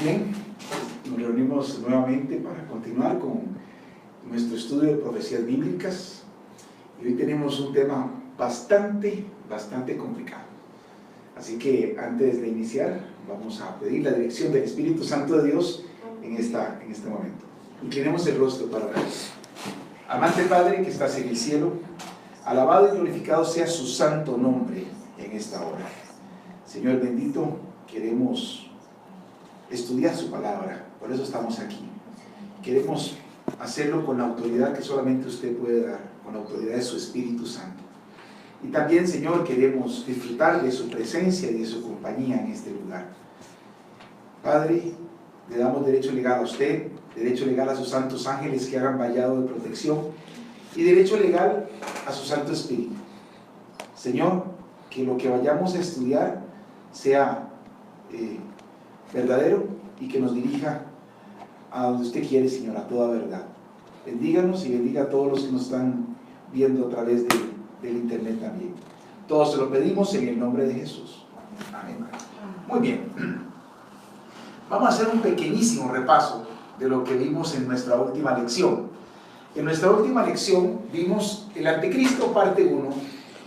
Bien, nos reunimos nuevamente para continuar con nuestro estudio de profecías bíblicas y hoy tenemos un tema bastante complicado. Así que antes de iniciar vamos a pedir la dirección del Espíritu Santo de Dios en este momento. Inclinemos el rostro para orar. Amante Padre que estás en el cielo, alabado y glorificado sea su santo nombre en esta hora. Señor bendito, queremos estudiar su palabra, por eso estamos aquí. Queremos hacerlo con la autoridad que solamente usted puede dar, con la autoridad de su Espíritu Santo. Y también, Señor, queremos disfrutar de su presencia y de su compañía en este lugar. Padre, le damos derecho legal a usted, derecho legal a sus santos ángeles que hagan vallado de protección y derecho legal a su Santo Espíritu. Señor, que lo que vayamos a estudiar sea verdadero y que nos dirija a donde usted quiere, Señor, a toda verdad. Bendíganos y bendiga a todos los que nos están viendo a través del internet también. Todos se lo pedimos en el nombre de Jesús. Amén. Muy bien. Vamos a hacer un pequeñísimo repaso de lo que vimos en nuestra última lección. En nuestra última lección vimos el Anticristo parte 1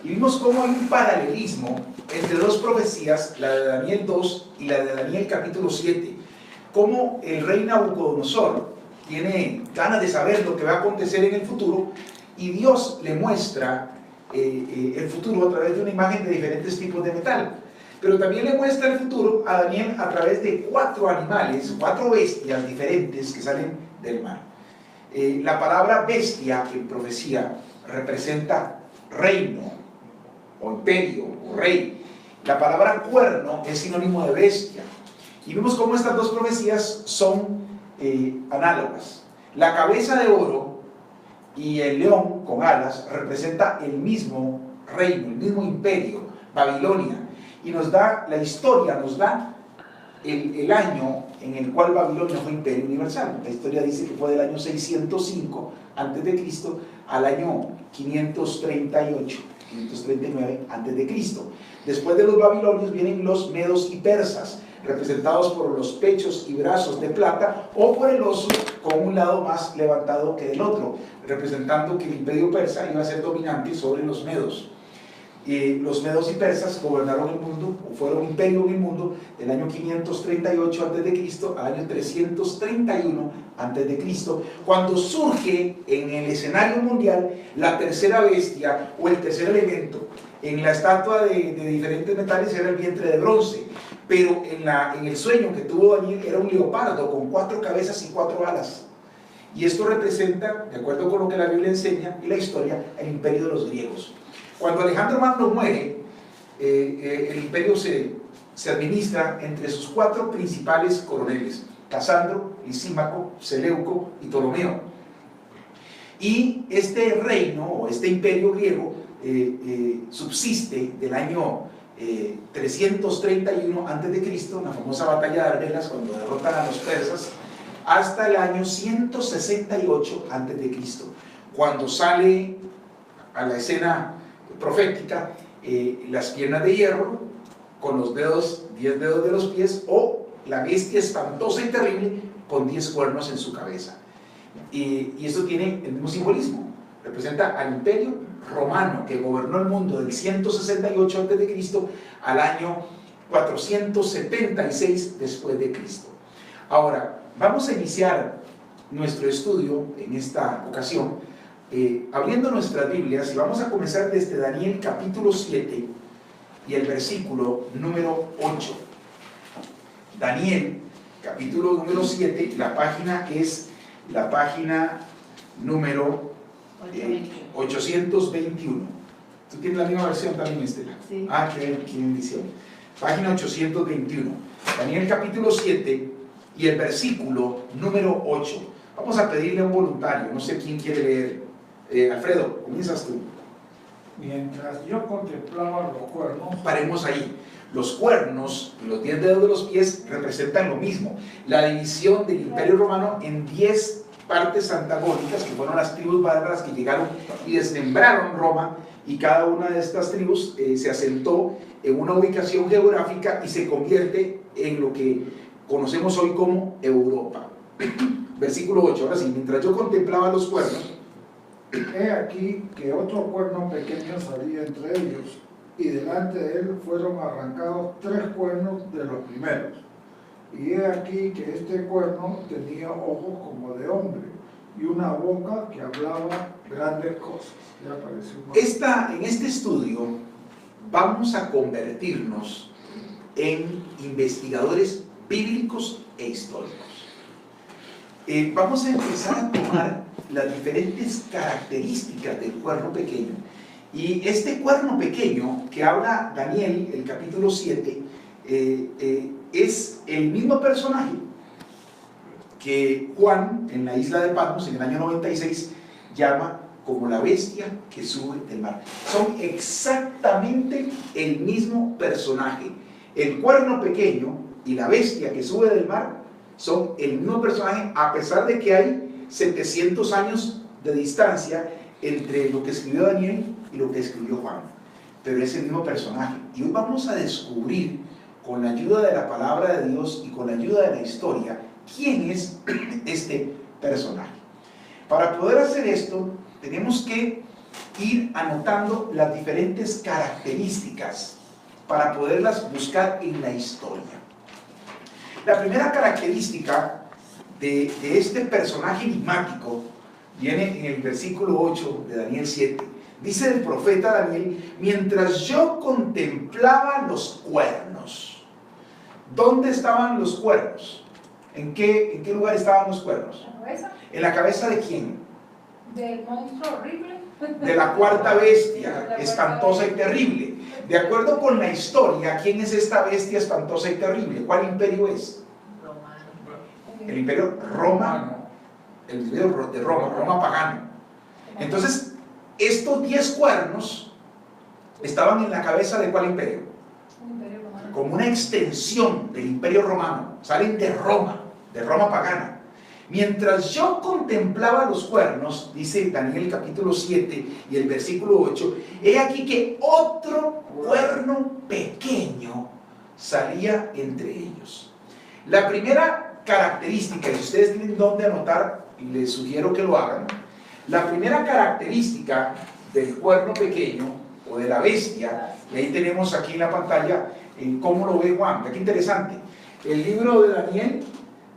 y vimos cómo hay un paralelismo entre dos profecías, la de Daniel 2 y la de Daniel capítulo 7. Cómo el rey Nabucodonosor tiene ganas de saber lo que va a acontecer en el futuro y Dios le muestra el futuro a través de una imagen de diferentes tipos de metal. Pero también le muestra el futuro a Daniel a través de 4 animales, 4 bestias diferentes que salen del mar. La palabra bestia en profecía representa reino o imperio o rey. La palabra cuerno es sinónimo de bestia. Y vemos cómo estas dos profecías son análogas. La cabeza de oro y el león con alas representa el mismo reino, el mismo imperio, Babilonia. Y nos da la historia, nos da el año en el cual Babilonia fue imperio universal. La historia dice que fue del año 605 a.C. al año 538, 539 a.C. Después de los babilonios vienen los medos y persas, representados por los pechos y brazos de plata o por el oso con un lado más levantado que el otro, representando que el imperio persa iba a ser dominante sobre los medos. Los medos y persas gobernaron el mundo, o fueron imperio en el mundo, del año 538 a.C. al año 331 a.C., cuando surge en el escenario mundial la tercera bestia o el tercer elemento. En la estatua de diferentes metales era el vientre de bronce, pero en el sueño que tuvo Daniel era un leopardo con 4 cabezas y 4 alas. Y esto representa, de acuerdo con lo que la Biblia enseña y la historia, el imperio de los griegos. Cuando Alejandro Magno muere, el imperio se administra entre sus 4 principales coroneles: Casandro, Lisímaco, Seleuco y Ptolomeo. Y este reino o este imperio griego subsiste del año 331 a.C., la famosa batalla de Arbelas, cuando derrotan a los persas, hasta el año 168 a.C., cuando sale a la escena profética las piernas de hierro con los 10 dedos de los pies, o la bestia espantosa y terrible con 10 cuernos en su cabeza. Y esto tiene el mismo simbolismo, representa al imperio romano que gobernó el mundo del 168 a.C. al año 476 después de Cristo. Ahora, vamos a iniciar nuestro estudio en esta ocasión abriendo nuestras Biblias, y vamos a comenzar desde Daniel capítulo 7 y el versículo número 8. Daniel capítulo número 7, la página es la página número 821. ¿Tú tienes la misma versión también, Estela? Sí. Ah, qué bendición. Página 821. Daniel capítulo 7 y el versículo número 8. Vamos a pedirle a un voluntario, no sé quién quiere leer. Alfredo, comienzas tú. Mientras yo contemplaba los cuernos. Paremos ahí. Los cuernos, los 10 dedos de los pies, representan lo mismo. La división del Imperio Romano en 10 partes antagónicas, que fueron las tribus bárbaras que llegaron y desmembraron Roma, y cada una de estas tribus se asentó en una ubicación geográfica y se convierte en lo que conocemos hoy como Europa. Versículo 8, ahora sí, mientras yo contemplaba los cuernos, he aquí que otro cuerno pequeño salía entre ellos, y delante de él fueron arrancados 3 cuernos de los primeros. Y he aquí que este cuerno tenía ojos como de hombre, y una boca que hablaba grandes cosas. Ya apareció en este estudio vamos a convertirnos en investigadores bíblicos e históricos. Vamos a empezar a tomar las diferentes características del cuerno pequeño. Y este cuerno pequeño que habla Daniel, el capítulo 7, es el mismo personaje que Juan, en la isla de Patmos, en el año 96, llama como la bestia que sube del mar. Son exactamente el mismo personaje. El cuerno pequeño y la bestia que sube del mar son el mismo personaje, a pesar de que hay 700 años de distancia entre lo que escribió Daniel y lo que escribió Juan. Pero es el mismo personaje. Y hoy vamos a descubrir, con la ayuda de la palabra de Dios y con la ayuda de la historia, quién es este personaje. Para poder hacer esto, tenemos que ir anotando las diferentes características para poderlas buscar en la historia. La primera característica de este personaje enigmático viene en el versículo 8 de Daniel 7. Dice el profeta Daniel: mientras yo contemplaba los cuernos. ¿Dónde estaban los cuernos? ¿En qué lugar estaban los cuernos? ¿La cabeza? ¿En la cabeza de quién? Del monstruo horrible. De la cuarta bestia, espantosa y terrible. De acuerdo con la historia, ¿quién es esta bestia espantosa y terrible? ¿Cuál imperio es? Romano. El imperio Roma, el imperio de Roma, Roma pagano. Entonces, estos 10 cuernos estaban en la cabeza de ¿cuál imperio? Un imperio romano. Como una extensión del imperio romano. Salen de Roma pagana. Mientras yo contemplaba los cuernos, dice Daniel capítulo 7 y el versículo 8, he aquí que otro cuerno pequeño salía entre ellos. La primera característica, y ustedes tienen dónde anotar, y les sugiero que lo hagan, la primera característica del cuerno pequeño o de la bestia, y ahí tenemos aquí en la pantalla cómo lo ve Juan. Qué interesante. El libro de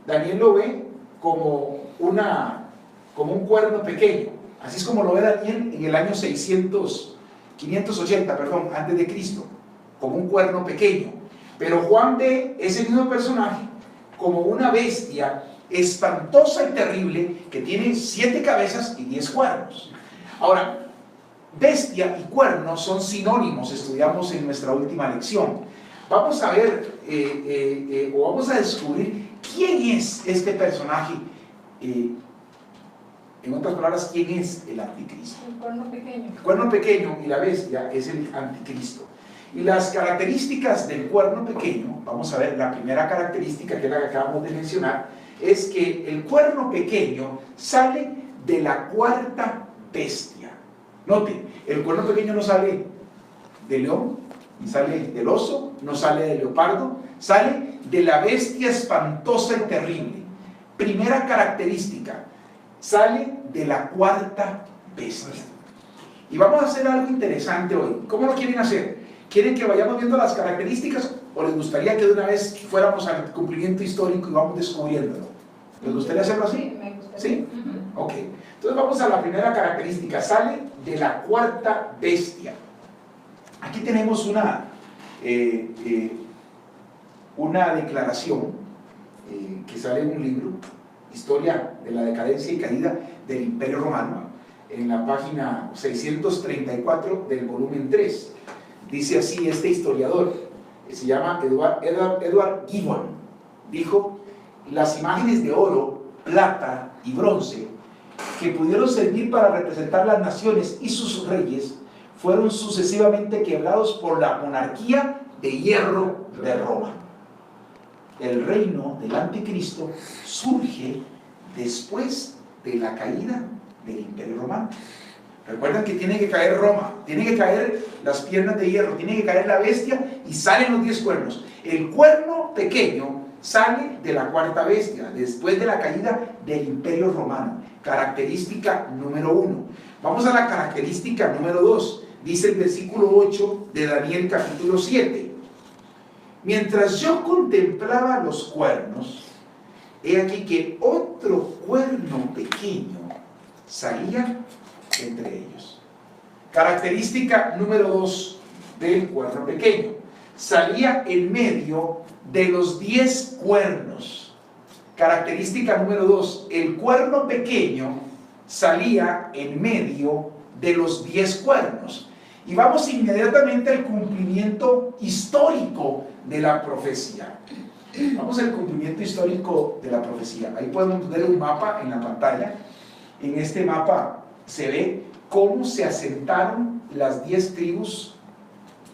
Daniel lo ve como un cuerno pequeño. Así es como lo ve Daniel en el año 580, antes de Cristo, como un cuerno pequeño. Pero Juan ve ese mismo personaje como una bestia espantosa y terrible que tiene 7 cabezas y 10 cuernos. Ahora, bestia y cuerno son sinónimos, estudiamos en nuestra última lección. Vamos a ver, o vamos a descubrir quién es este personaje. En otras palabras, ¿quién es el anticristo? El cuerno pequeño. El cuerno pequeño y la bestia es el anticristo. Y las características del cuerno pequeño, vamos a ver, la primera característica, que es la que acabamos de mencionar, es que el cuerno pequeño sale de la cuarta bestia. Note, el cuerno pequeño no sale del león, ni sale del oso, no sale del leopardo, sale de la bestia espantosa y terrible. Primera característica, sale de la cuarta bestia. Y vamos a hacer algo interesante hoy. ¿Cómo lo quieren hacer? ¿Quieren que vayamos viendo las características o les gustaría que de una vez fuéramos al cumplimiento histórico y vamos descubriéndolo? ¿Les gustaría hacerlo así? Sí, me gustaría. ¿Sí? Ok. Entonces vamos a la primera característica. Sale de la cuarta bestia. Aquí tenemos una declaración que sale en un libro, Historia de la decadencia y caída del Imperio Romano, en la página 634 del volumen 3. Dice así este historiador, que se llama Edward Gibbon, dijo: las imágenes de oro, plata y bronce que pudieron servir para representar las naciones y sus reyes fueron sucesivamente quebrados por la monarquía de hierro de Roma. El reino del anticristo surge después de la caída del Imperio Romano. Recuerden que tiene que caer Roma, tiene que caer las piernas de hierro, tiene que caer la bestia y salen los 10 cuernos. El cuerno pequeño sale de la cuarta bestia, después de la caída del Imperio Romano. Característica número 1. Vamos a la característica número 2. Dice el versículo 8 de Daniel capítulo 7. Mientras yo contemplaba los cuernos, he aquí que otro cuerno pequeño salía entre ellos. Característica número 2 del cuerno pequeño. Salía en medio de los 10 cuernos. Característica número 2. El cuerno pequeño salía en medio de los 10 cuernos. Y vamos inmediatamente al cumplimiento histórico de la profecía. Vamos al cumplimiento histórico de la profecía. Ahí podemos ver un mapa en la pantalla. En este mapa se ve cómo se asentaron las 10 tribus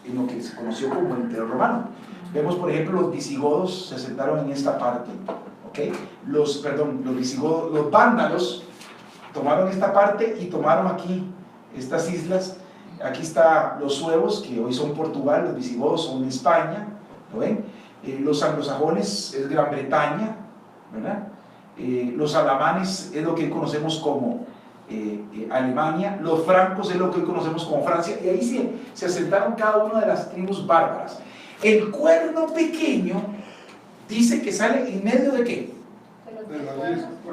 en lo que se conoció como el Imperio Romano. Vemos, por ejemplo, los visigodos se asentaron en esta parte, ¿okay? Los visigodos, los vándalos tomaron esta parte y tomaron aquí estas islas. Aquí están los suevos, que hoy son Portugal, los visigodos son España, ¿lo ven? Los anglosajones es Gran Bretaña, ¿verdad? Los alamanes es lo que conocemos como Alemania, los francos es lo que hoy conocemos como Francia, y ahí se asentaron cada una de las tribus bárbaras. El cuerno pequeño dice que sale en medio de ¿qué?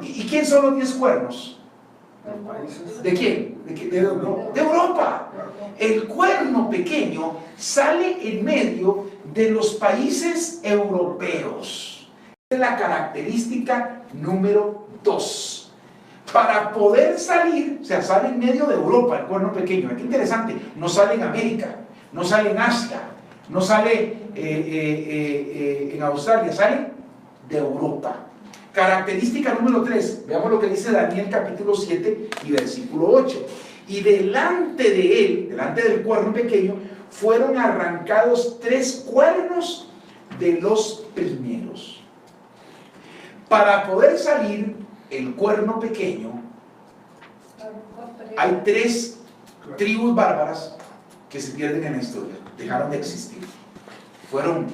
¿Y quién son los 10 cuernos? ¿De quién? De Europa. El cuerno pequeño sale en medio de los países europeos. Es la característica número 2. Para poder salir, o sea, sale en medio de Europa el cuerno pequeño. Qué interesante, no sale en América, no sale en Asia, no sale en Australia, sale de Europa. Característica número 3, veamos lo que dice Daniel capítulo 7 y versículo 8. Y delante de él, delante del cuerno pequeño, fueron arrancados 3 cuernos de los primeros. Para poder salir el cuerno pequeño, hay 3 tribus bárbaras que se pierden en la historia, dejaron de existir, fueron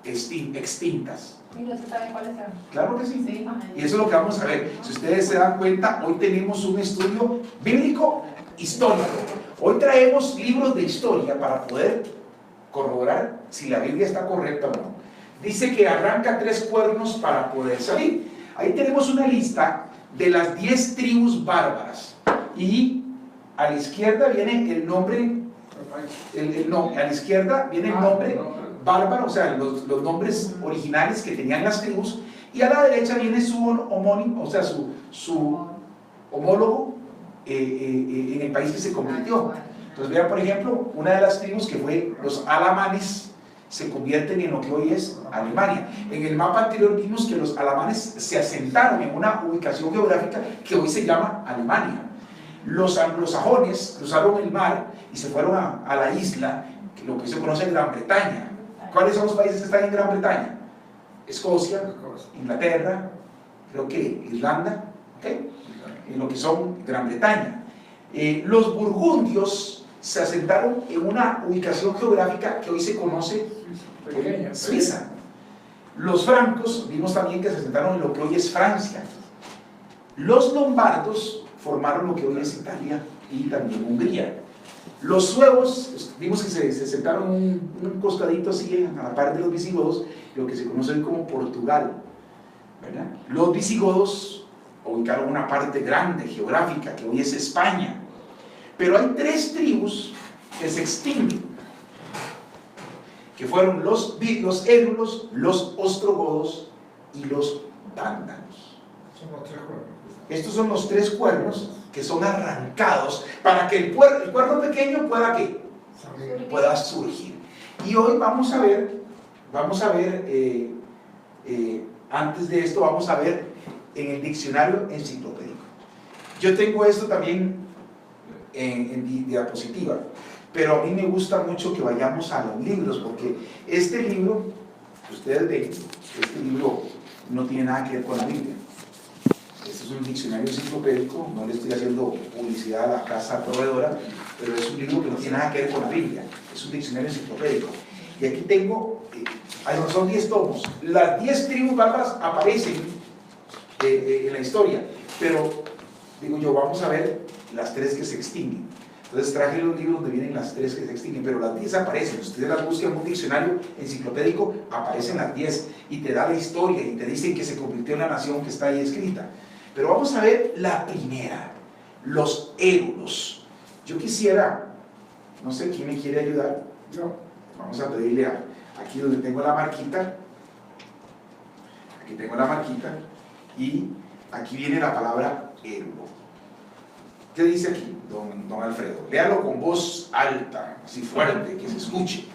extintas. ¿Y no se sabe cuáles eran? Claro que sí. Sí. Y eso es lo que vamos a ver. Si ustedes se dan cuenta, hoy tenemos un estudio bíblico histórico. Hoy traemos libros de historia para poder corroborar si la Biblia está correcta o no. Dice que arranca 3 cuernos para poder salir. Ahí tenemos una lista de las 10 tribus bárbaras. Y a la izquierda viene el nombre, a la izquierda viene el nombre bárbaro, o sea, los nombres originales que tenían las tribus, y a la derecha viene su homónimo, o sea, su homólogo en el país que se convirtió. Entonces vean, por ejemplo, una de las tribus que fue los alamanes se convierten en lo que hoy es Alemania. En el mapa anterior vimos que los alamanes se asentaron en una ubicación geográfica que hoy se llama Alemania. Los anglosajones cruzaron el mar y se fueron a la isla, lo que se conoce como Gran Bretaña. ¿Cuáles son los países que están en Gran Bretaña? Escocia, Inglaterra, creo que Irlanda, ¿okay? En lo que son Gran Bretaña. Los burgundios se asentaron en una ubicación geográfica que hoy se conoce como Suiza. Los francos, vimos también que se asentaron en lo que hoy es Francia. Los lombardos formaron lo que hoy es Italia y también Hungría. Los suevos, vimos que se sentaron un costadito así a la par de los visigodos, lo que se conoce hoy como Portugal, ¿verdad? Los visigodos ubicaron una parte grande geográfica que hoy es España. Pero hay 3 tribus que se extinguen, que fueron los érulos, los ostrogodos y los vándalos. Son los 3 cuernos. Estos son los 3 cuernos que son arrancados para que el cuerno pequeño pueda ¿qué? Pueda surgir. Y hoy vamos a ver antes de esto vamos a ver en el diccionario enciclopédico. Yo tengo esto también en diapositiva, pero a mí me gusta mucho que vayamos a los libros, porque este libro, ustedes ven, este libro no tiene nada que ver con la Biblia. Este es un diccionario enciclopédico, no le estoy haciendo publicidad a la casa proveedora, pero es un libro que no tiene nada que ver con la Biblia, es un diccionario enciclopédico. Y aquí tengo, son 10 tomos. Las 10 tribus bárbaras aparecen en la historia, pero digo yo, vamos a ver las 3 que se extinguen. Entonces traje los libros donde vienen las 3 que se extinguen, pero las 10 aparecen. Ustedes las buscan en un diccionario enciclopédico, aparecen las 10 y te da la historia y te dicen que se convirtió en la nación que está ahí escrita. Pero vamos a ver la primera, los éulos. Yo quisiera, no sé quién me quiere ayudar. Yo. Vamos a pedirle aquí donde tengo la marquita. Aquí tengo la marquita y aquí viene la palabra éulo. ¿Qué dice aquí, don Alfredo? Léalo con voz alta, así fuerte, que se escuche.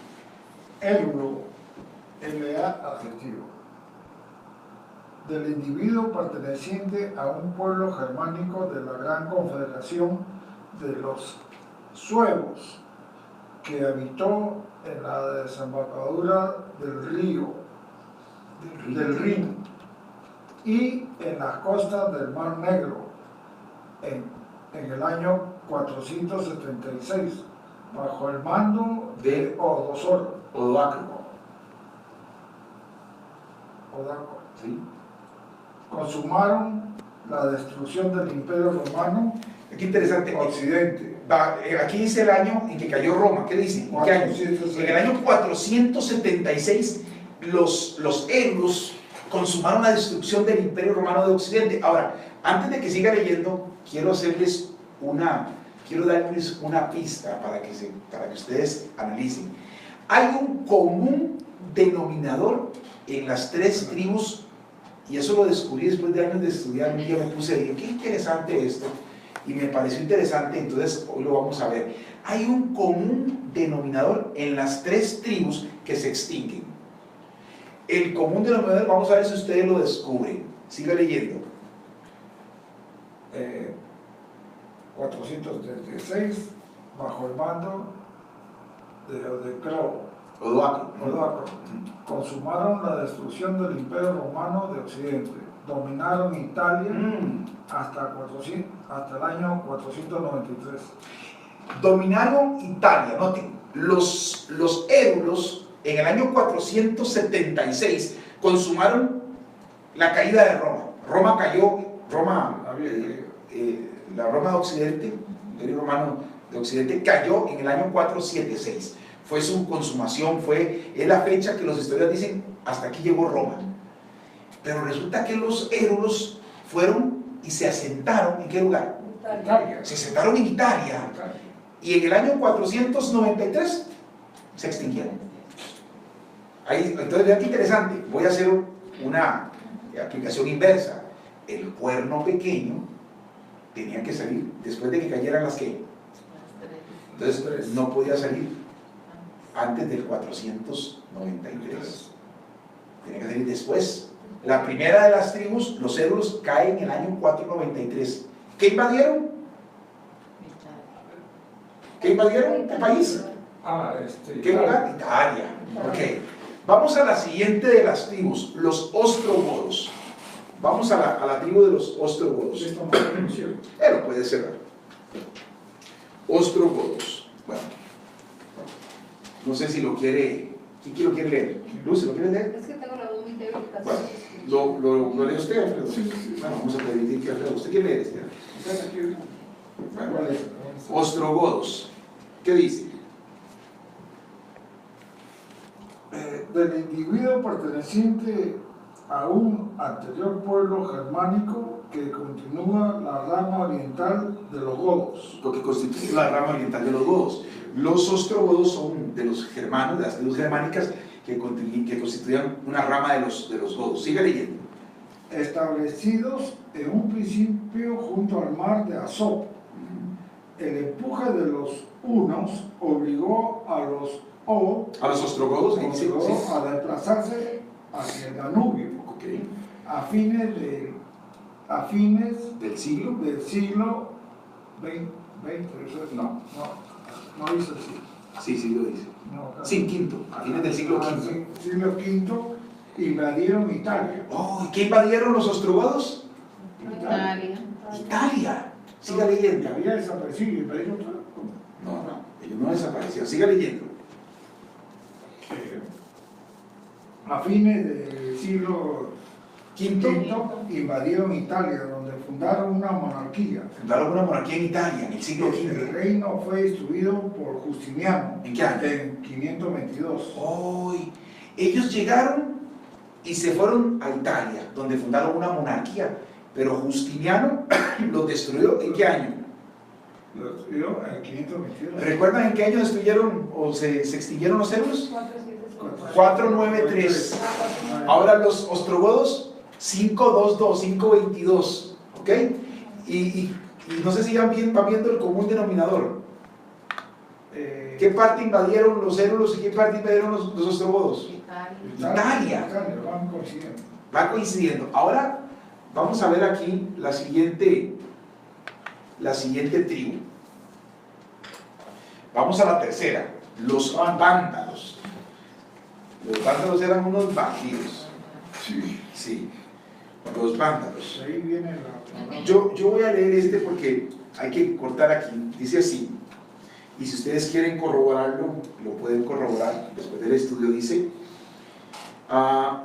Éulo, LA adjetivo, del individuo perteneciente a un pueblo germánico de la gran confederación de los suevos, que habitó en la desembocadura del Rin y en las costas del Mar Negro en el año 476, bajo el mando de Odosor. Odoacro. Odaco. ¿Sí? Consumaron la destrucción del Imperio Romano Qué interesante. Occidente. Aquí dice el año en que cayó Roma. ¿Qué dice? ¿En qué año? 476. En el año 476 los euros consumaron la destrucción del Imperio Romano de Occidente. Ahora, antes de que siga leyendo, quiero darles una pista para que ustedes analicen. Hay un común denominador en las 3 tribus, y eso lo descubrí después de años de estudiar. Un día me puse a decir, qué interesante esto, y me pareció interesante, entonces hoy lo vamos a ver. Hay un común denominador en las 3 tribus que se extinguen. El común denominador, vamos a ver si ustedes lo descubren. Siga leyendo. 476, bajo el mando de Odoacro. Odoacro, consumaron la destrucción del Imperio Romano de Occidente, dominaron Italia hasta el año 493. Dominaron Italia, noten, los éulos en el año 476 consumaron la caída de Roma. Roma cayó, la Roma de Occidente, el Imperio Romano de Occidente cayó en el año 476. Fue su consumación, es la fecha que los historiadores dicen, hasta aquí llegó Roma. Pero resulta que los éulos fueron y se asentaron, ¿en qué lugar? Italia. Se asentaron en Italia. Y en el año 493 se extinguieron. Entonces vean qué interesante. Voy a hacer una aplicación inversa. El cuerno pequeño tenía que salir después de que cayeran las que. Entonces no podía salir antes del 493. Tenía que salir después. La primera de las tribus, los éulos, cae en el año 493. ¿Qué invadieron? ¿Qué invadieron? ¿Qué país? ¿Qué lugar? Italia. Ok. Vamos a la siguiente de las tribus, los ostrogodos. Vamos a la tribu de los ostrogodos. Lo puede cerrar. Ostrogodos. Bueno. No sé si lo quiere. ¿Quién lo quiere leer? Lucy, ¿lo quiere leer? Es que tengo la duda interior. Bueno, ¿lo lee usted, Alfredo? Sí. Bueno, vamos a pedir que Alfredo. ¿Usted quiere leer este? Bueno, ostrogodos. ¿Qué dice? Del individuo perteneciente a un anterior pueblo germánico que continúa la rama oriental de los godos. Lo que constituye la rama oriental de los godos. Los ostrogodos son de los germanos, de las tribus germánicas que constituían una rama de los godos. Sigue leyendo. Establecidos en un principio junto al mar de Azov, el empuje de los hunos obligó a los ostrogodos a desplazarse hacia el Danubio a fines del siglo XX. No dice así. Sí, sí lo dice. No, sí, quinto, a fines del siglo V. Siglo V invadieron Italia. Oh, ¿y qué invadieron los ostrogodos? Italia. Siga leyendo. Había desaparecido y No, ellos no desaparecieron. Siga leyendo. a fines del siglo Quinto, V invadieron Italia, donde fundaron una monarquía. fundaron una monarquía en Italia en el siglo El V. reino fue destruido por Justiniano ¿En qué año? en 522. Hoy, ellos llegaron y se fueron a Italia, donde fundaron una monarquía, pero Justiniano los destruyó. ¿En qué año? Lo destruyó en 522. ¿Recuerdan en qué año destruyeron o se extinguieron los euros? 477. 493. Ahora los ostrogodos, 522, 522. ¿Ok? Y no sé si van viendo el común denominador. ¿Qué parte invadieron los érulos y qué parte invadieron los ostrogodos? Italia. Van coincidiendo. Va coincidiendo. Ahora vamos a ver aquí la siguiente tribu. Vamos a la tercera, los vándalos. Los vándalos eran unos bandidos. Sí, los vándalos. Ahí viene la... Yo voy a leer este porque hay que cortar aquí. Dice así, y si ustedes quieren corroborarlo, lo pueden corroborar después del estudio. Dice,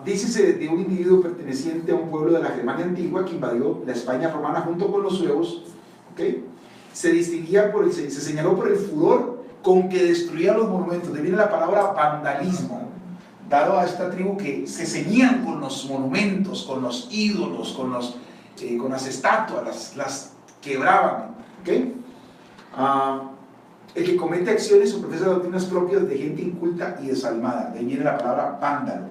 dícese de un individuo perteneciente a un pueblo de la Germania antigua que invadió la España romana junto con los suevos, ¿okay? Se señaló por el furor con que destruía los monumentos. De ahí viene la palabra vandalismo, dado a esta tribu que se ceñían con los monumentos, con los ídolos, con las estatuas, las quebraban, ¿okay? El que comete acciones o profesa doctrinas propias de gente inculta y desalmada. De ahí viene la palabra vándalo.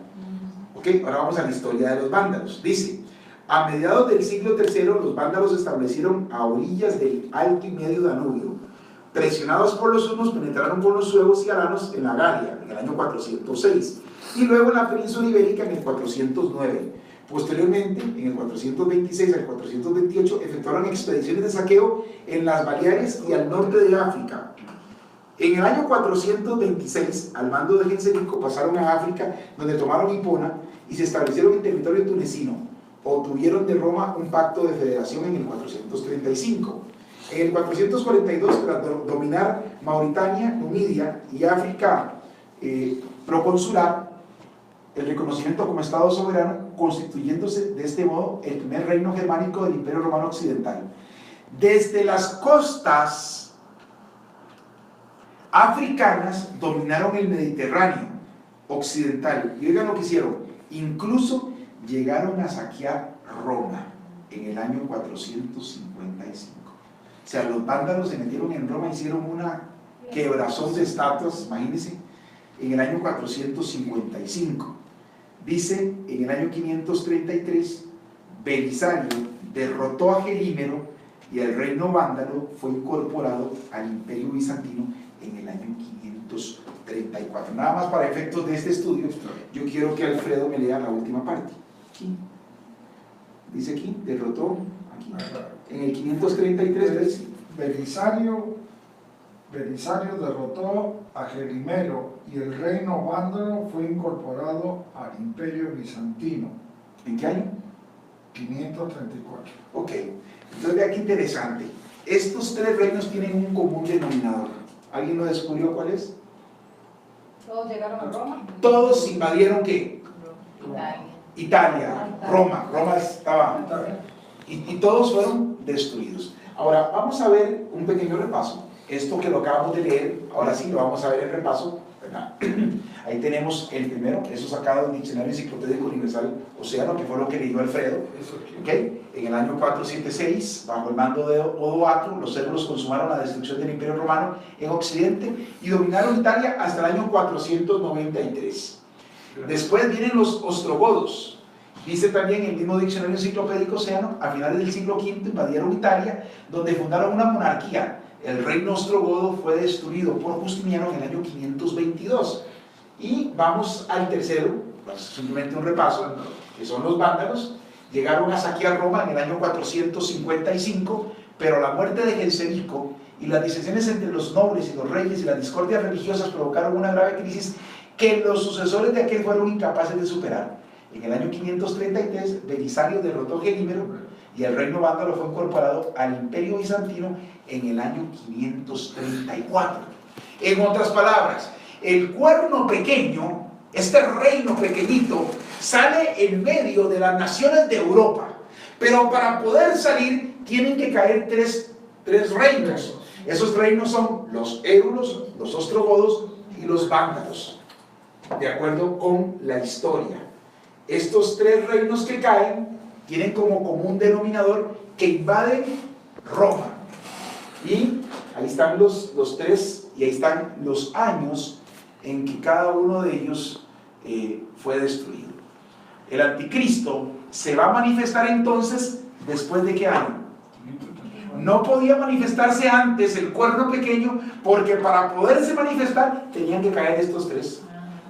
¿Okay? Ahora vamos a la historia de los vándalos. Dice, a mediados del siglo III los vándalos se establecieron a orillas del alto y medio Danubio. Presionados por los hunos, penetraron con los suevos y alanos en la Galia en el año 406 y luego en la península ibérica en el 409. Posteriormente, en el 426 al 428, efectuaron expediciones de saqueo en las Baleares y al norte de África. En el año 426, al mando de Genserico, pasaron a África, donde tomaron Hipona y se establecieron en territorio tunecino. Obtuvieron de Roma un pacto de federación en el 435. En el 442, tras dominar Mauritania, Numidia y África proconsular, el reconocimiento como Estado soberano, constituyéndose de este modo el primer reino germánico del Imperio Romano Occidental. Desde las costas africanas dominaron el Mediterráneo occidental. Y oigan lo que hicieron, incluso llegaron a saquear Roma en el año 455. O sea, los vándalos se metieron en Roma, hicieron una quebrazón de estatuas, imagínense, en el año 455. Dice, en el año 533, Belisario derrotó a Gelímero y el reino vándalo fue incorporado al Imperio Bizantino en el año 534. Nada más para efectos de este estudio, yo quiero que Alfredo me lea la última parte. Aquí. Dice aquí, derrotó, aquí. En el 533 dice, Belisario derrotó a Gelimero y el reino vándalo fue incorporado al Imperio Bizantino. ¿en qué año? 534. Ok, entonces vea qué interesante. Estos tres reinos tienen un común denominador. ¿Alguien lo descubrió cuál es? Todos llegaron a Roma. Todos invadieron ¿qué? Italia, Roma estaba, y todos fueron destruidos. Ahora vamos a ver un pequeño repaso. Esto que lo acabamos de leer, ahora sí lo vamos a ver en repaso, ¿verdad? Ahí tenemos el primero, eso sacado del Diccionario Enciclopédico Universal Océano, que fue lo que leyó Alfredo. ¿Okay? En el año 476, bajo el mando de Odoacro, los célulos consumaron la destrucción del Imperio Romano en Occidente y dominaron Italia hasta el año 493. Después vienen los ostrogodos. Dice también el mismo Diccionario Enciclopédico Océano, a finales del siglo V invadieron Italia, donde fundaron una monarquía. El reino ostrogodo fue destruido por Justiniano en el año 522. Y vamos al tercero, simplemente un repaso, que son los vándalos. Llegaron a saquear Roma en el año 455, pero la muerte de Genserico y las disensiones entre los nobles y los reyes y las discordias religiosas provocaron una grave crisis que los sucesores de aquel fueron incapaces de superar. En el año 533, Belisario derrotó a Gelímero y el reino vándalo fue incorporado al Imperio Bizantino en el año 534. En otras palabras, el cuerno pequeño este reino pequeñito, sale en medio de las naciones de Europa. Pero para poder salir tienen que caer tres reinos. Esos reinos son los éulos, los ostrogodos y los vándalos, de acuerdo con la historia. Estos tres reinos que caen tienen como común denominador que invaden Roma. Y ahí están los tres, y ahí están los años en que cada uno de ellos fue destruido. El anticristo se va a manifestar entonces después de qué año. No podía manifestarse antes el cuerno pequeño, porque para poderse manifestar tenían que caer estos tres.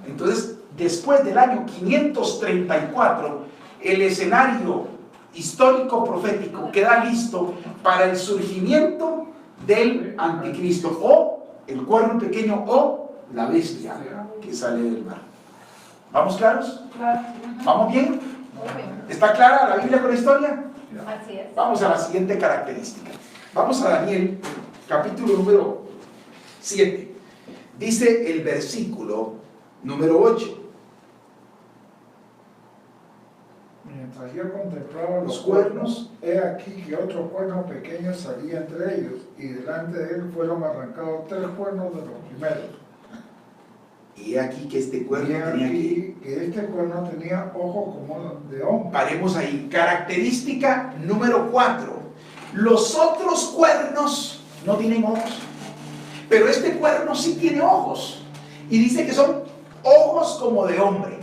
Entonces, después del año 534, el escenario histórico profético queda listo para el surgimiento del anticristo, o el cuerno pequeño, o la bestia que sale del mar. ¿Vamos claros? Claro. ¿Vamos bien? Muy bien. ¿Está clara la Biblia con la historia? Así es. Vamos a la siguiente característica. Vamos a Daniel, capítulo número 7. Dice el versículo número 8. Mientras yo contemplaba Los cuernos, he aquí que otro cuerno pequeño salía entre ellos, y delante de él fueron arrancados 3 cuernos de los primeros. y he aquí que este cuerno Y he tenía aquí que este cuerno tenía ojos como de hombre. Paremos ahí. Característica número 4. Los otros cuernos no tienen ojos, pero este cuerno sí tiene ojos. Y dice que son ojos como de hombre.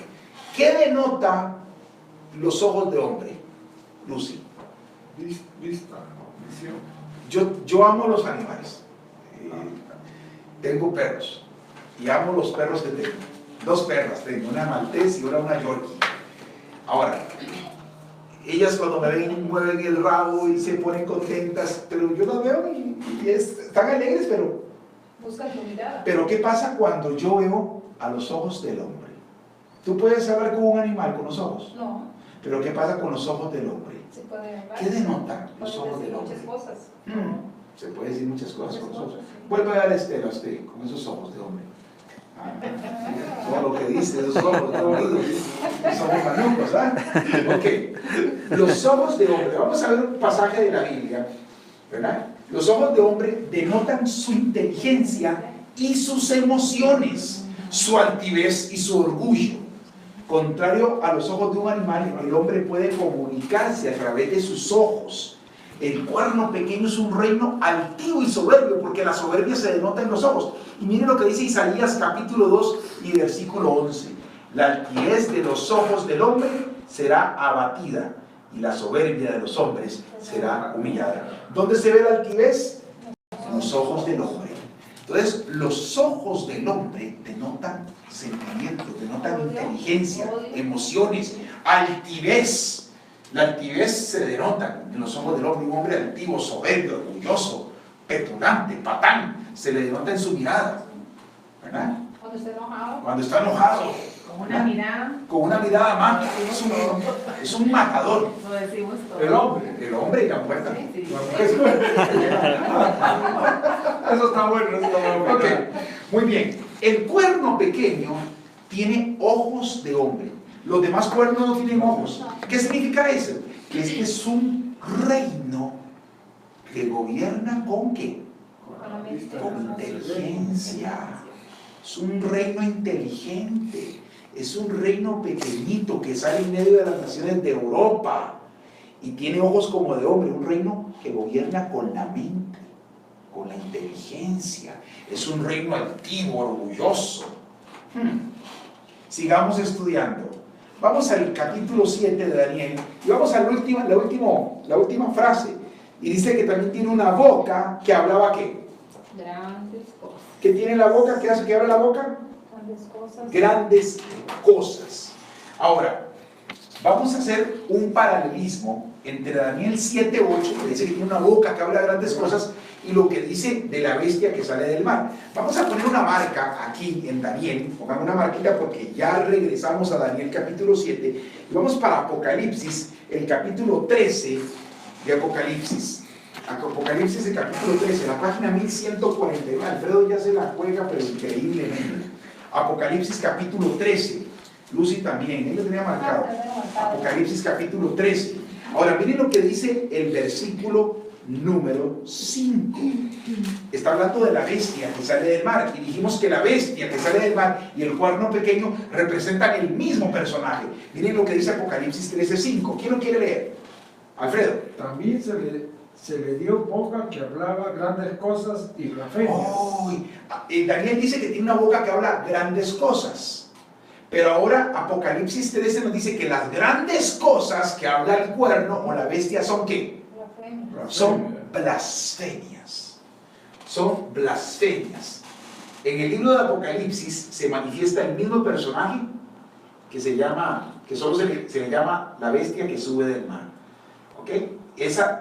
¿Qué denota los ojos de hombre, Lucy? Vista, visión. Yo amo los animales. Tengo perros. Y amo los perros que tengo. 2 perras tengo, una maltés y una yorkie. Ahora, ellas cuando me ven mueven el rabo y se ponen contentas, pero yo las veo y están alegres, pero Buscan tu mirada. ¿qué pasa cuando yo veo a los ojos del hombre? Tú puedes hablar con un animal con los ojos, No, pero ¿qué pasa con los ojos del hombre? se puede hablar. ¿Qué denotan los Pueden ojos decir del hombre? muchas cosas. Se puede decir muchas cosas con los ojos. Muchas cosas, sí. Vuelve a dar Estela a usted con esos ojos de hombre. Todo lo que dice, esos ojos de hombre. Somos manucos, ¿ah? Ok. Los ojos de hombre. Vamos a ver un pasaje de la Biblia, ¿verdad? Los ojos de hombre denotan su inteligencia y sus emociones, su altivez y su orgullo. Contrario a los ojos de un animal, el hombre puede comunicarse a través de sus ojos. El cuerno pequeño es un reino altivo y soberbio, porque la soberbia se denota en los ojos. Y miren lo que dice Isaías capítulo 2 y versículo 11. La altivez de los ojos del hombre será abatida, y la soberbia de los hombres será humillada. ¿Dónde se ve la altivez? En los ojos del hombre. Entonces, los ojos del hombre denotan sentimientos, denotan inteligencia, emociones, altivez. La altivez se denota en los ojos del hombre. Un hombre altivo, soberbio, orgulloso, petulante, patán, se le denota en su mirada, ¿verdad? Cuando esté enojado. Cuando está enojado, Con una mirada, con una mirada más, es un matador. lo decimos todo. El hombre y la mujer también. Sí, sí. La mujer Eso está bueno, eso está bueno. Ok, muy bien. El cuerno pequeño tiene ojos de hombre. Los demás cuernos no tienen ojos. ¿Qué significa eso? Que este es un reino que gobierna ¿con qué? Con inteligencia. Es un reino inteligente. Es un reino pequeñito que sale en medio de las naciones de Europa y tiene ojos como de hombre. Un reino que gobierna con la mente, con la inteligencia. Es un reino altivo, orgulloso. Sigamos estudiando. Vamos al capítulo 7 de Daniel y vamos a la última frase. Y dice que también tiene una boca que hablaba ¿qué? Grandes cosas. ¿Qué tiene la boca? ¿Qué hace que abre la boca? Grandes cosas. Grandes cosas. Ahora, vamos a hacer un paralelismo entre Daniel 7:8, que dice que tiene una boca que habla grandes cosas, y lo que dice de la bestia que sale del mar. Vamos a poner una marca aquí en Daniel, pongan una marquita porque ya regresamos a Daniel capítulo 7, y vamos para Apocalipsis, el capítulo 13 de Apocalipsis. Apocalipsis, el capítulo 13, la página 1141. Alfredo ya se la juega, pero increíblemente. Apocalipsis capítulo 13. Lucy también, él lo tenía marcado. Apocalipsis capítulo 13. Ahora, miren lo que dice el versículo número 5. Está hablando de la bestia que sale del mar. Y dijimos que la bestia que sale del mar y el cuerno pequeño representan el mismo personaje. Miren lo que dice Apocalipsis 13:5. ¿Quién lo quiere leer? Alfredo. También se le dio boca que hablaba grandes cosas y blasfemias. Oh, Daniel dice que tiene una boca que habla grandes cosas. Pero ahora Apocalipsis 13 nos dice que las grandes cosas que habla el cuerno o la bestia son ¿qué? Son blasfemias. Son blasfemias. En el libro de Apocalipsis se manifiesta el mismo personaje que solo se le llama la bestia que sube del mar. ¿Ok?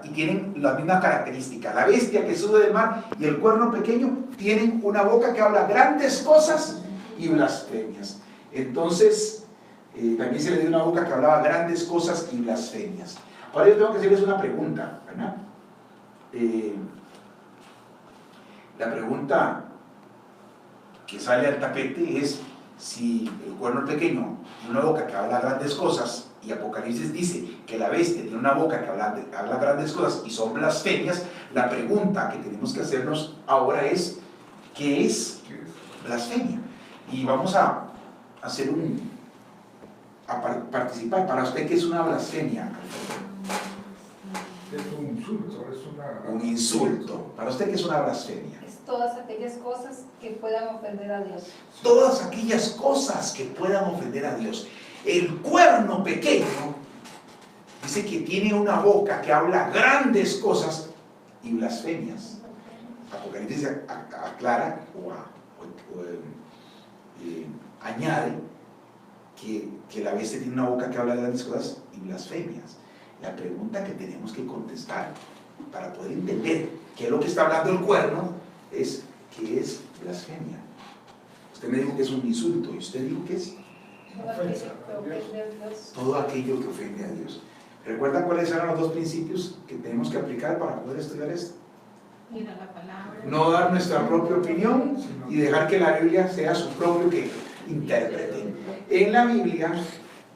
Y tienen la misma característica. La bestia que sube del mar y el cuerno pequeño tienen una boca que habla grandes cosas y blasfemias. Entonces, también se le dio una boca que hablaba grandes cosas y blasfemias. Ahora yo tengo que hacerles una pregunta, ¿verdad? La pregunta que sale al tapete es si el cuerno pequeño tiene una boca que habla grandes cosas y Apocalipsis dice que la bestia tiene una boca que habla grandes cosas y son blasfemias. La pregunta que tenemos que hacernos ahora es ¿qué es blasfemia? Y vamos a hacer participar. Para usted, ¿qué es una blasfemia? Es un insulto, un insulto. Para usted, ¿qué es una blasfemia? Es todas aquellas cosas que puedan ofender a Dios. Todas aquellas cosas que puedan ofender a Dios. El cuerno pequeño dice que tiene una boca que habla grandes cosas y blasfemias. Apocalipsis aclara añade que la bestia tiene una boca que habla de grandes cosas y blasfemias. La pregunta que tenemos que contestar para poder entender qué es lo que está hablando el cuerno es ¿qué es blasfemia? Usted me dijo que es un insulto y usted dijo que es todo aquello que ofende a Dios. ¿Recuerdan cuáles eran los dos principios que tenemos que aplicar para poder estudiar esto? Mira la palabra. No dar nuestra propia opinión y dejar que la Biblia sea su propio intérprete. En la Biblia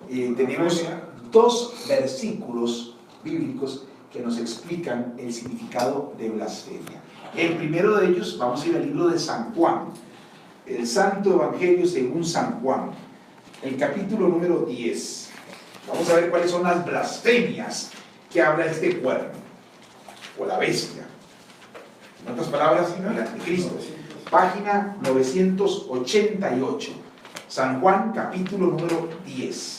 tenemos dos versículos bíblicos que nos explican el significado de blasfemia. El primero de ellos, vamos a ir al libro de San Juan, el Santo Evangelio según San Juan, el capítulo número 10. Vamos a ver cuáles son las blasfemias que habla este cuerno o la bestia. En otras palabras, el anticristo. Página 988. San Juan, capítulo número 10.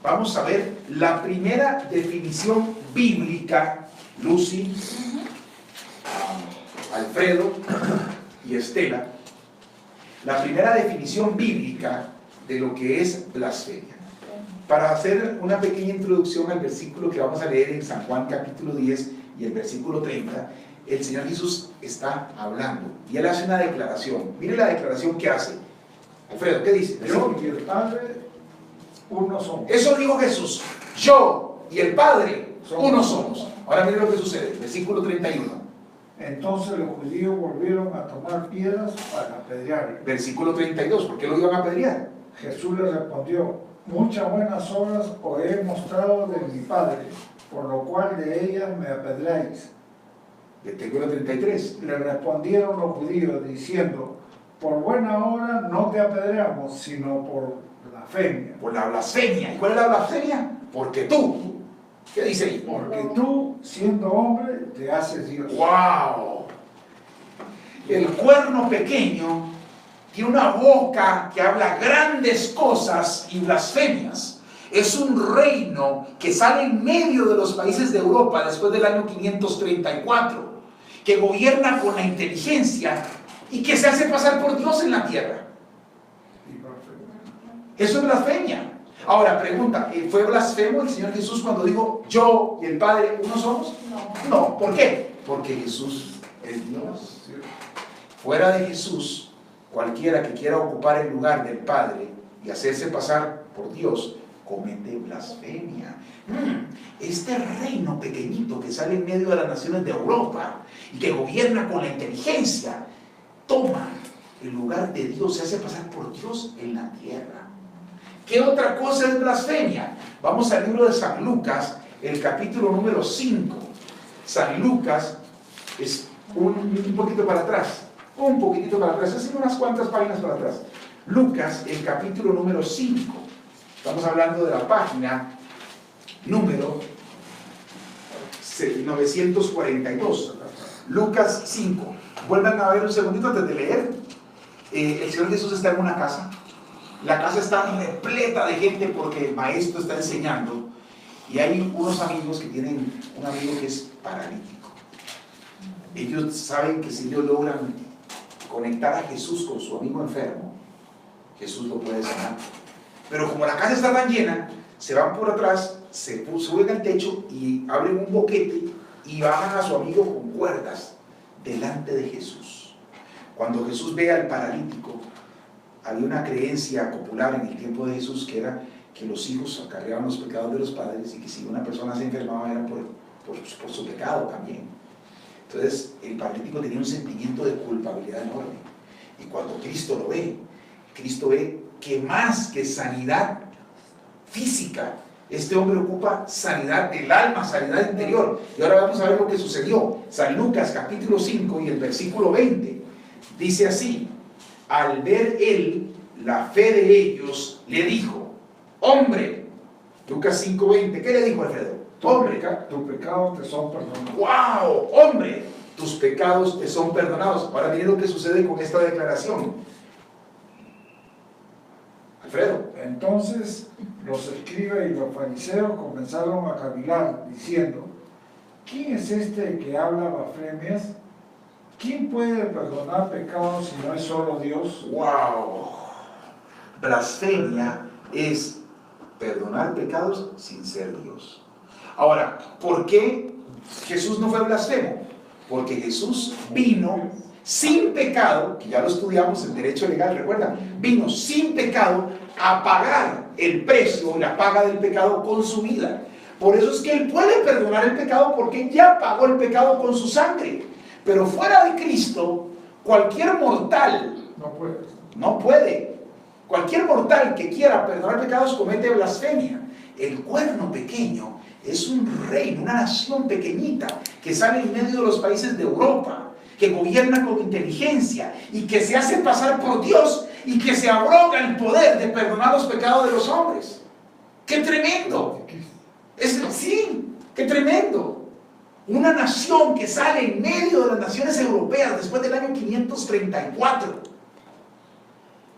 Vamos a ver la primera definición bíblica, Lucy, Alfredo y Estela. La primera definición bíblica de lo que es blasfemia. Para hacer una pequeña introducción al versículo que vamos a leer en San Juan, capítulo 10 y el versículo 30, el Señor Jesús está hablando y Él hace una declaración. Mire la declaración que hace. Alfredo, ¿qué dice? Yo y el Padre uno somos. Eso dijo Jesús. Yo y el Padre uno somos. Ahora mire lo que sucede. Versículo 31. Entonces los judíos volvieron a tomar piedras para apedrearle. Versículo 32. ¿Por qué lo iban a apedrear? Jesús le respondió: muchas buenas obras os he mostrado de mi Padre, por lo cual de ellas me apedreáis. Versículo 33. Le respondieron los judíos diciendo: por buena obra no te apedreamos, sino por blasfemia. Por la blasfemia. ¿Y cuál es la blasfemia? Porque tú. ¿Qué dice ahí? Porque tú, siendo hombre, te haces Dios. ¡Wow! El cuerno pequeño tiene una boca que habla grandes cosas y blasfemias. Es un reino que sale en medio de los países de Europa después del año 534, que gobierna con la inteligencia y que se hace pasar por Dios en la tierra. Eso es blasfemia. Ahora, pregunta, ¿fue blasfemo el Señor Jesús cuando dijo yo y el Padre uno somos? No. ¿Por qué? Porque Jesús es Dios. Fuera de Jesús, cualquiera que quiera ocupar el lugar del Padre y hacerse pasar por Dios, comete blasfemia. Este reino pequeñito que sale en medio de las naciones de Europa y que gobierna con la inteligencia, toma en lugar de Dios, se hace pasar por Dios en la tierra. ¿Qué otra cosa es blasfemia? Vamos al libro de San Lucas, el capítulo número 5. San Lucas es un poquito para atrás, un poquitito para atrás, así unas cuantas páginas para atrás. Lucas, el capítulo número 5. Estamos hablando de la página número 942. Lucas 5. Vuelvan a ver un segundito antes de leer. El Señor Jesús está en una casa. La casa está repleta de gente porque el maestro está enseñando. Y hay unos amigos que tienen un amigo que es paralítico. Ellos saben que si ellos logran conectar a Jesús con su amigo enfermo, Jesús lo puede sanar. Pero como la casa está tan llena, se van por atrás, se suben al techo y abren un boquete y bajan a su amigo con cuerdas delante de Jesús. Cuando Jesús ve al paralítico, había una creencia popular en el tiempo de Jesús que era que los hijos acarreaban los pecados de los padres y que si una persona se enfermaba era por su pecado también. Entonces el paralítico tenía un sentimiento de culpabilidad enorme. Y cuando Cristo lo ve, Cristo ve que más que sanidad física, este hombre ocupa sanidad del alma, sanidad interior. Y ahora vamos a ver lo que sucedió. San Lucas capítulo 5 y el versículo 20 dice así: al ver él la fe de ellos, le dijo, hombre, Lucas 5:20, ¿qué le dijo Alfredo? Hombre, tus pecados te son perdonados. ¡Wow! Hombre, tus pecados te son perdonados. Ahora miren lo que sucede con esta declaración. Alfredo. Entonces los escribas y los fariseos comenzaron a cavilar, diciendo, ¿quién es este que habla blasfemias? ¿Quién puede perdonar pecados si no es solo Dios? ¡Wow! Blasfemia es perdonar pecados sin ser Dios. Ahora, ¿por qué Jesús no fue blasfemo? Porque Jesús vino sin pecado, que ya lo estudiamos en derecho legal, recuerdan, vino sin pecado a pagar el precio, la paga del pecado con su vida. Por eso es que Él puede perdonar el pecado porque ya pagó el pecado con su sangre. Pero fuera de Cristo, cualquier mortal no puede. Cualquier mortal que quiera perdonar pecados comete blasfemia. El cuerno pequeño es un reino, una nación pequeñita que sale en medio de los países de Europa, que gobierna con inteligencia y que se hace pasar por Dios y que se abroga el poder de perdonar los pecados de los hombres. ¡Qué tremendo! Sí, qué tremendo. Una nación que sale en medio de las naciones europeas después del año 534,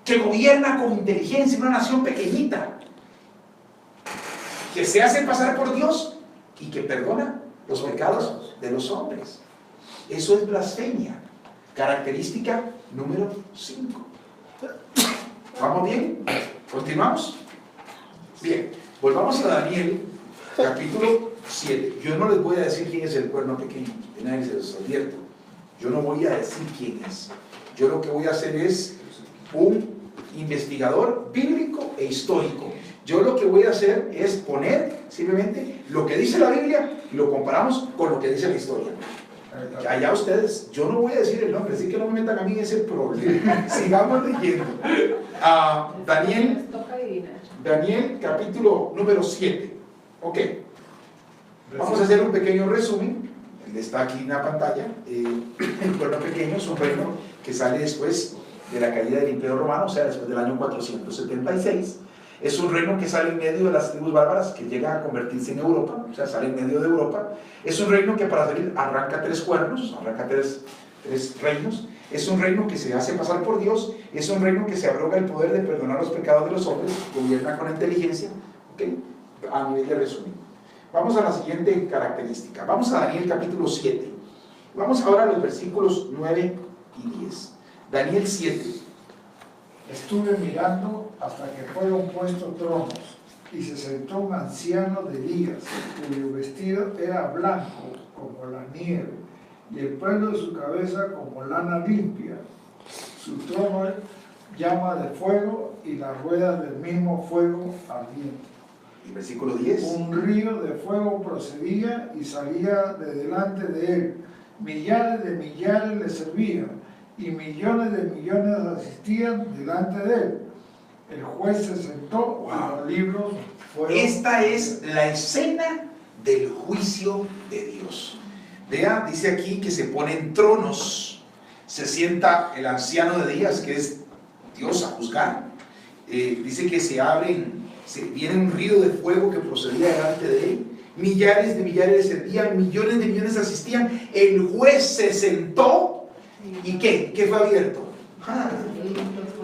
que gobierna con inteligencia, una nación pequeñita, que se hace pasar por Dios y que perdona los pecados de los hombres. Eso es blasfemia. Característica número 5. ¿Vamos bien? ¿Continuamos? Bien, volvamos a Daniel, capítulo 7. Yo no les voy a decir quién es el cuerno pequeño, de nadie se los advierto. Yo no voy a decir quién es. Yo lo que voy a hacer es un investigador bíblico e histórico. Yo lo que voy a hacer es poner simplemente lo que dice la Biblia y lo comparamos con lo que dice la historia. Allá ustedes, yo no voy a decir el nombre, así que no me metan a mí en ese problema. Sigamos leyendo. Daniel capítulo número 7. Ok. Vamos a hacer un pequeño resumen. Está aquí en la pantalla. El cuerno pequeño es un reino que sale después de la caída del Imperio Romano, o sea, después del año 476. Es un reino que sale en medio de las tribus bárbaras que llegan a convertirse en Europa, o sea, sale en medio de Europa. Es un reino que para salir arranca 3 cuernos, arranca tres reinos. Es un reino que se hace pasar por Dios. Es un reino que se abroga el poder de perdonar los pecados de los hombres, gobierna con inteligencia. ¿Okay? A nivel de resumen. Vamos a la siguiente característica. Vamos a Daniel capítulo 7. Vamos ahora a los versículos 9 y 10. Daniel 7. Estuve mirando hasta que fueron puestos tronos, y se sentó un anciano de ligas, cuyo vestido era blanco como la nieve, y el pelo de su cabeza como lana limpia. Su trono llama de fuego, y las ruedas del mismo fuego ardiente. Y versículo 10. Un río de fuego procedía y salía de delante de él. Millares de millares le servían, y millones de millones asistían delante de él. El juez se sentó y los libros fueron... Esta es la escena del juicio de Dios. Vea, dice aquí que se ponen tronos, se sienta el anciano de días, que es Dios, a juzgar. Dice que viene un río de fuego que procedía delante de él, millares de millares descendían, millones de millones asistían, el juez se sentó, ¿y qué? ¿Qué fue abierto?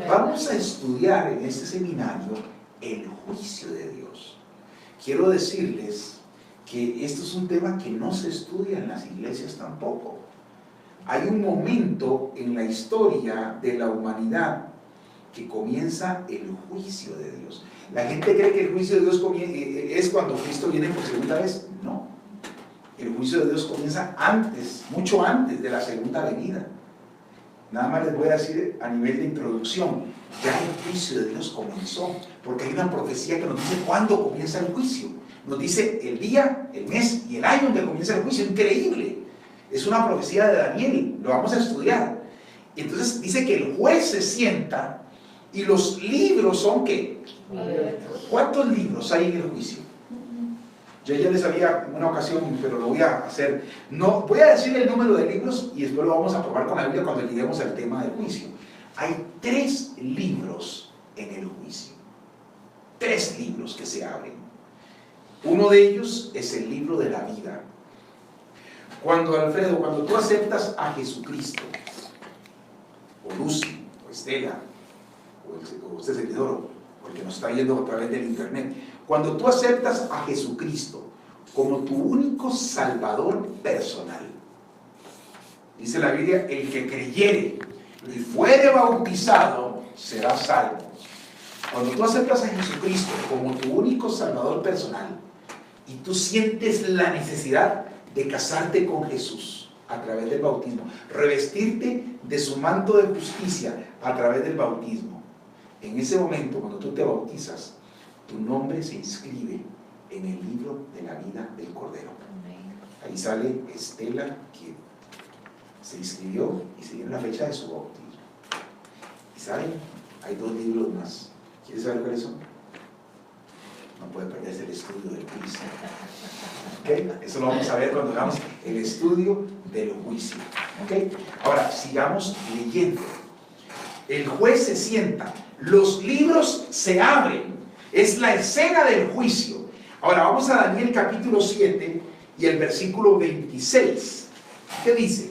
Vamos a estudiar en este seminario el juicio de Dios. Quiero decirles que esto es un tema que no se estudia en las iglesias tampoco. Hay un momento en la historia de la humanidad que comienza el juicio de Dios. La gente cree que el juicio de Dios es cuando Cristo viene por segunda vez. No. El juicio de Dios comienza antes, mucho antes de la segunda venida. Nada más les voy a decir a nivel de introducción, ya el juicio de Dios comenzó, porque hay una profecía que nos dice cuándo comienza el juicio. Nos dice el día, el mes y el año donde comienza el juicio. Increíble. Es una profecía de Daniel, lo vamos a estudiar. Entonces dice que el juez se sienta y los libros son ¿qué? ¿Cuántos libros hay en el juicio? Yo ya les había una ocasión, pero lo voy a hacer. No, voy a decir el número de libros y después lo vamos a probar con la Biblia cuando lleguemos al tema del juicio. Hay 3 libros en el juicio. 3 libros que se abren. Uno de ellos es el libro de la vida. Cuando tú aceptas a Jesucristo, o Lucy, o Estela, o este servidor, porque nos está viendo a través del internet, cuando tú aceptas a Jesucristo como tu único Salvador personal, dice la Biblia, el que creyere y fuere bautizado será salvo. Cuando tú aceptas a Jesucristo como tu único Salvador personal y tú sientes la necesidad de casarte con Jesús a través del bautismo, revestirte de su manto de justicia a través del bautismo, en ese momento, cuando tú te bautizas, tu nombre se inscribe en el libro de la vida del Cordero. Ahí sale Estela, que se inscribió y se dio la fecha de su bautismo. Y saben, hay 2 libros más. ¿Quieres saber cuáles son? No puede perderse el estudio del juicio. ¿Okay? Eso lo vamos a ver cuando hagamos el estudio del juicio. ¿Okay? Ahora, sigamos leyendo. El juez se sienta, los libros se abren, es la escena del juicio. Ahora vamos a Daniel capítulo 7 y el versículo 26. ¿Qué dice?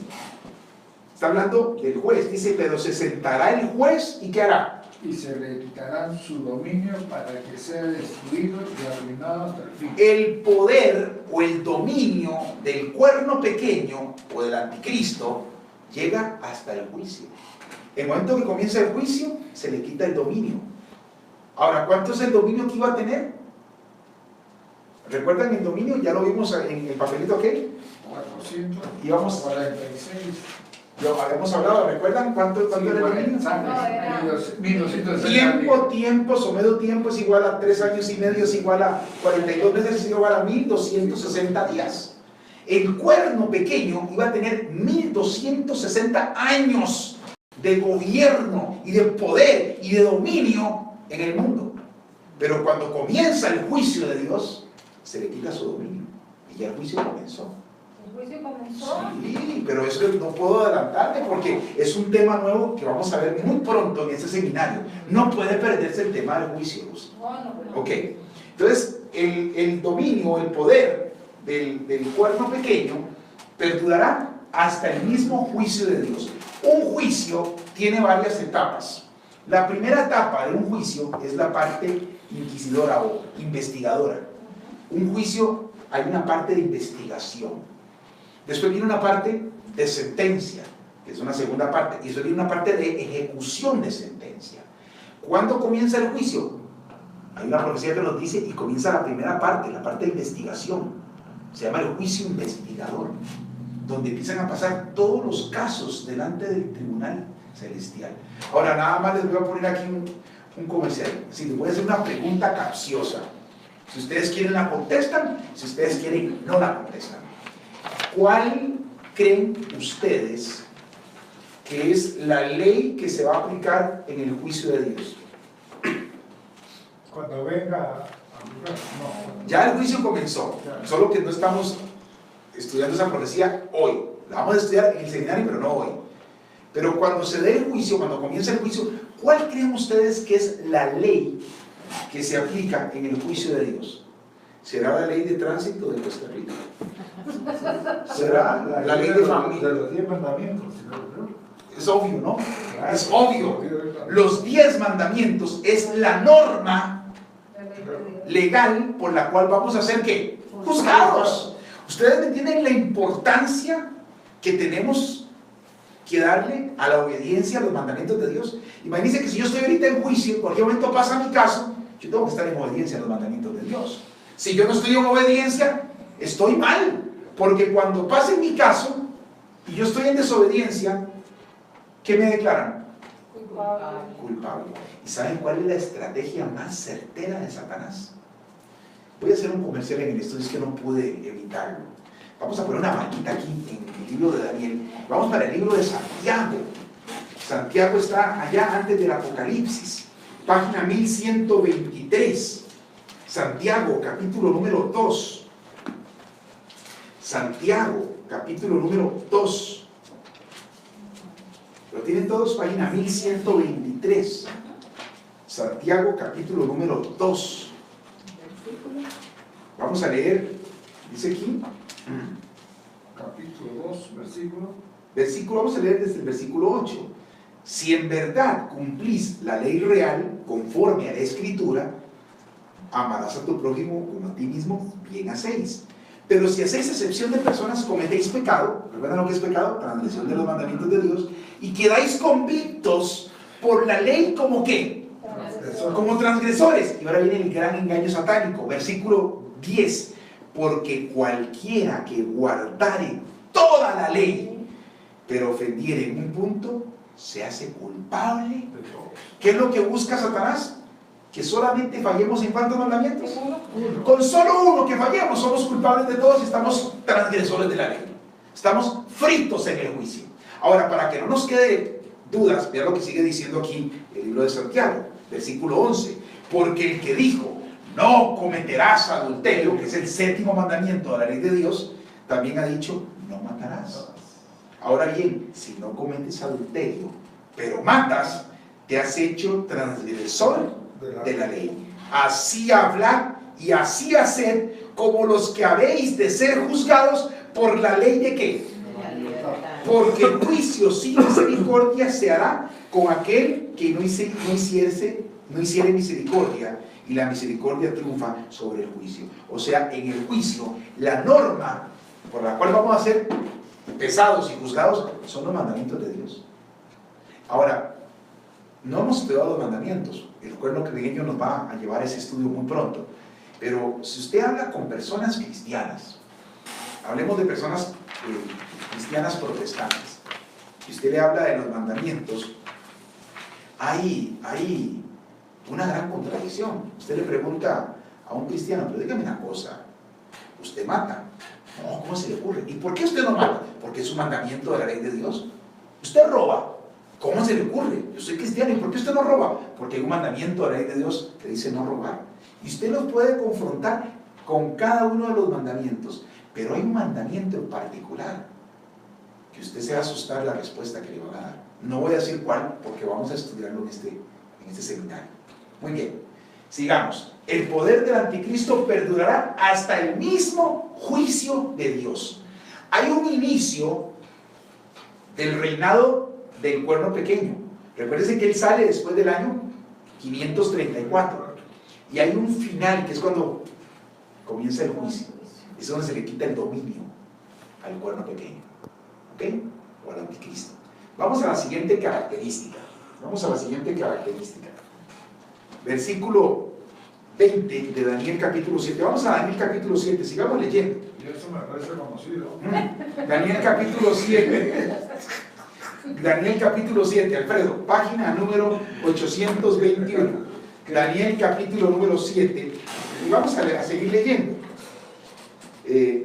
Está hablando del juez, dice, pero se sentará el juez y ¿qué hará? Y se le quitarán su dominio para que sea destruido y arruinado hasta el fin. El poder o el dominio del cuerno pequeño o del anticristo llega hasta el juicio. En el momento que comienza el juicio, se le quita el dominio. Ahora, ¿cuánto es el dominio que iba a tener? ¿Recuerdan el dominio? Ya lo vimos en el papelito aquel. 446. Lo habíamos hablado, ¿recuerdan cuánto era el dominio? Tiempo, somedio tiempo es igual a 3 años y medio, es igual a 42 meses, es igual a 1260 días. El cuerno pequeño iba a tener 1260 años de gobierno y de poder y de dominio en el mundo. Pero cuando comienza el juicio de Dios, se le quita su dominio y ya el juicio comenzó. ¿El juicio comenzó? Sí, pero eso no puedo adelantarme porque es un tema nuevo que vamos a ver muy pronto en este seminario. No puede perderse el tema del juicio. No. Ok, entonces el dominio, el poder del cuerno pequeño perdurará hasta el mismo juicio de Dios. Un juicio tiene varias etapas. La primera etapa de un juicio es la parte inquisidora o investigadora. Un juicio, hay una parte de investigación. Después viene una parte de sentencia, que es una segunda parte. Y después viene una parte de ejecución de sentencia. ¿Cuándo comienza el juicio? Hay una profecía que nos dice, y comienza la primera parte, la parte de investigación. Se llama el juicio investigador, donde empiezan a pasar todos los casos delante del tribunal celestial. Ahora, nada más les voy a poner aquí un comercial. Si les voy a hacer una pregunta capciosa. Si ustedes quieren la contestan, si ustedes quieren no la contestan. ¿Cuál creen ustedes que es la ley que se va a aplicar en el juicio de Dios. Cuando venga no. Ya el juicio comenzó, solo que no estamos estudiando esa profecía hoy. La vamos a estudiar en el seminario, pero no hoy. Pero cuando se dé el juicio, cuando comience el juicio, ¿cuál creen ustedes que es la ley que se aplica en el juicio de Dios? ¿Será la ley de tránsito de Costa Rica? ¿Será la ley de familia? De los 10 mandamientos. Es obvio, ¿no? Es obvio. Los 10 mandamientos es la norma legal por la cual vamos a ser ¿qué? Juzgados. Ustedes me entienden la importancia que tenemos que darle a la obediencia a los mandamientos de Dios. Imagínense que si yo estoy ahorita en juicio, en cualquier momento pasa mi caso, yo tengo que estar en obediencia a los mandamientos de Dios. Si yo no estoy en obediencia, estoy mal, porque cuando pase mi caso y yo estoy en desobediencia, ¿qué me declaran? Culpable. ¿Y saben cuál es la estrategia más certera de Satanás? Voy a hacer un comercial en el estudio, es que no pude evitarlo. Vamos a poner una marquita aquí en el libro de Daniel. Vamos para el libro de Santiago. Santiago está allá antes del Apocalipsis, página 1123. Santiago, capítulo número 2. Santiago, capítulo número 2. ¿Lo tienen todos? Página 1123. Santiago, capítulo número 2. Vamos a leer, dice aquí. Capítulo 2, Versículo, vamos a leer desde el versículo 8. Si en verdad cumplís la ley real conforme a la Escritura, amarás a tu prójimo como a ti mismo, bien hacéis. Pero si hacéis excepción de personas, cometéis pecado. ¿Recuerdan lo que es pecado? Transgresión de los mandamientos de Dios. Y quedáis convictos por la ley como ¿qué? Como transgresores. Y ahora viene el gran engaño satánico. Versículo 10. Porque cualquiera que guardare toda la ley, pero ofendiere en un punto, se hace culpable. ¿Qué es lo que busca Satanás? Que solamente fallemos en cuántos mandamientos. Con solo uno que fallemos somos culpables de todos y estamos transgresores de la ley. Estamos fritos en el juicio. Ahora, para que no nos quede dudas, vean lo que sigue diciendo aquí el libro de Santiago, versículo 11. Porque el que dijo, no cometerás adulterio, que es el 7º mandamiento de la ley de Dios, también ha dicho, no matarás. Ahora bien, si no cometes adulterio, pero matas, te has hecho transgresor de la ley. Así hablad y así haced como los que habéis de ser juzgados por la ley de ¿qué? Porque el juicio sin misericordia se hará con aquel que no hiciere misericordia, y la misericordia triunfa sobre el juicio. O sea, en el juicio, la norma por la cual vamos a ser pesados y juzgados son los mandamientos de Dios. Ahora, no hemos estudiado los mandamientos. El cuerno crieño nos va a llevar a ese estudio muy pronto. Pero si usted habla con personas cristianas, hablemos de personas cristianas protestantes, si usted le habla de los mandamientos, hay una gran contradicción. Usted le pregunta a un cristiano, pero dígame una cosa, ¿usted mata? No, ¿cómo se le ocurre? ¿Y por qué usted no mata? Porque es un mandamiento de la ley de Dios. ¿Usted roba? ¿Cómo se le ocurre? Yo soy cristiano, ¿y por qué usted no roba? Porque hay un mandamiento de la ley de Dios que dice no robar. Y usted los puede confrontar con cada uno de los mandamientos, pero hay un mandamiento en particular que usted se va a asustar la respuesta que le van a dar. No voy a decir cuál, porque vamos a estudiarlo en este seminario. Muy bien, sigamos. El poder del anticristo perdurará hasta el mismo juicio de Dios. Hay un inicio del reinado del cuerno pequeño. Recuérdense que él sale después del año 534. Y hay un final que es cuando comienza el juicio. Es donde se le quita el dominio al cuerno pequeño. ¿Ok? O al anticristo. Vamos a la siguiente característica. Versículo 20 de Daniel capítulo 7. Vamos a Daniel capítulo 7. Sigamos leyendo. Y eso me parece conocido. Daniel capítulo 7. Daniel capítulo 7, Alfredo, página número 821. Daniel capítulo número 7. Y vamos a seguir leyendo.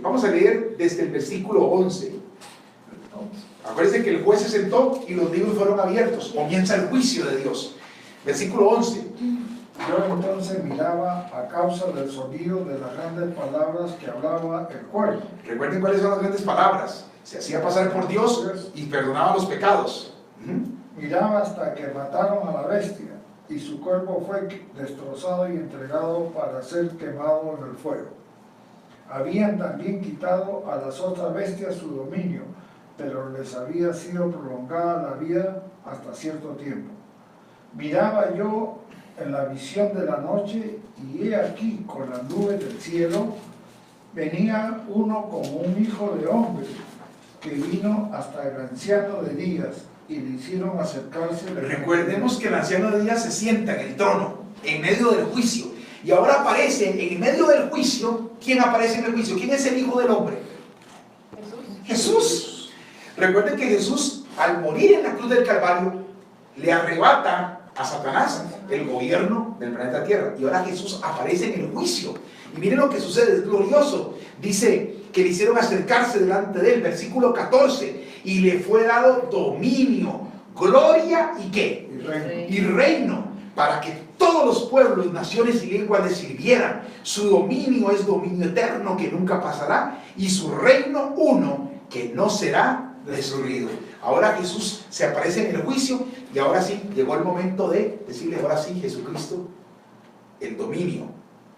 Vamos a leer desde el versículo 11 Acuérdense que el juez se sentó y los libros fueron abiertos. Comienza el juicio de Dios. Versículo 11. Yo entonces miraba a causa del sonido de las grandes palabras que hablaba el cuerno. Recuerden cuáles son las grandes palabras. Se hacía pasar por Dios y perdonaba los pecados. Miraba hasta que mataron a la bestia, y su cuerpo fue destrozado y entregado para ser quemado en el fuego. Habían también quitado a las otras bestias su dominio, pero les había sido prolongada la vida hasta cierto tiempo. Miraba yo en la visión de la noche, y he aquí, con las nubes del cielo, venía uno como un hijo de hombre, que vino hasta el anciano de días, y le hicieron acercarse. Recordemos que el anciano de días se sienta en el trono, en medio del juicio. Y ahora aparece en medio del juicio. ¿Quién aparece en el juicio? ¿Quién es el hijo del hombre? Jesús. Recuerden que Jesús, al morir en la cruz del Calvario, le arrebata a Satanás el gobierno del planeta Tierra. Y ahora Jesús aparece en el juicio. Y miren lo que sucede, es glorioso. Dice que le hicieron acercarse delante de él, versículo 14, y le fue dado dominio, gloria y ¿qué? Y reino, para que todos los pueblos, naciones y lenguas le sirvieran. Su dominio es dominio eterno que nunca pasará, y su reino uno que no será destruido. Ahora Jesús se aparece en el juicio, y ahora sí, llegó el momento de decirle, ahora sí, Jesucristo, el dominio,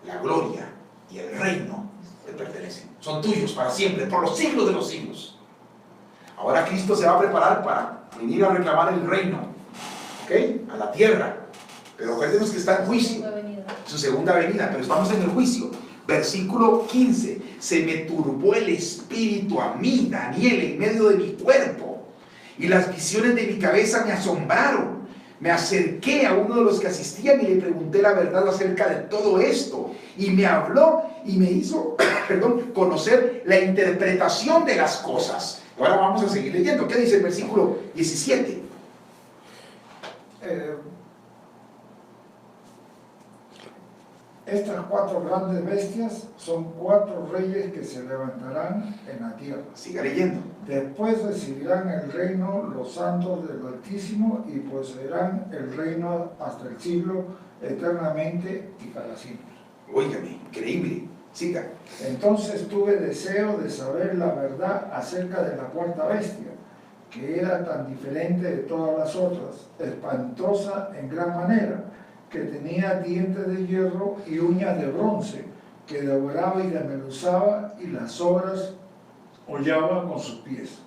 la gloria y el reino te pertenecen. Son tuyos para siempre, por los siglos de los siglos. Ahora Cristo se va a preparar para venir a reclamar el reino, ¿ok? A la tierra. Pero acuérdenos que está en juicio, su segunda venida, pero estamos en el juicio. Versículo 15, se me turbó el espíritu a mí, Daniel, en medio de mi cuerpo, y las visiones de mi cabeza me asombraron. Me acerqué a uno de los que asistían y le pregunté la verdad acerca de todo esto, y me habló y me hizo conocer la interpretación de las cosas. Ahora vamos a seguir leyendo. ¿Qué dice el versículo 17? Estas 4 grandes bestias son 4 reyes que se levantarán en la tierra. Siga leyendo. Después recibirán el reino los santos del Altísimo, y poseerán el reino hasta el siglo, eternamente y para siempre. Óigame, increíble. Siga. Entonces tuve deseo de saber la verdad acerca de la cuarta bestia, que era tan diferente de todas las otras, espantosa en gran manera, que tenía dientes de hierro y uñas de bronce, que devoraba y desmenuzaba, y las obras hollaba con sus pies.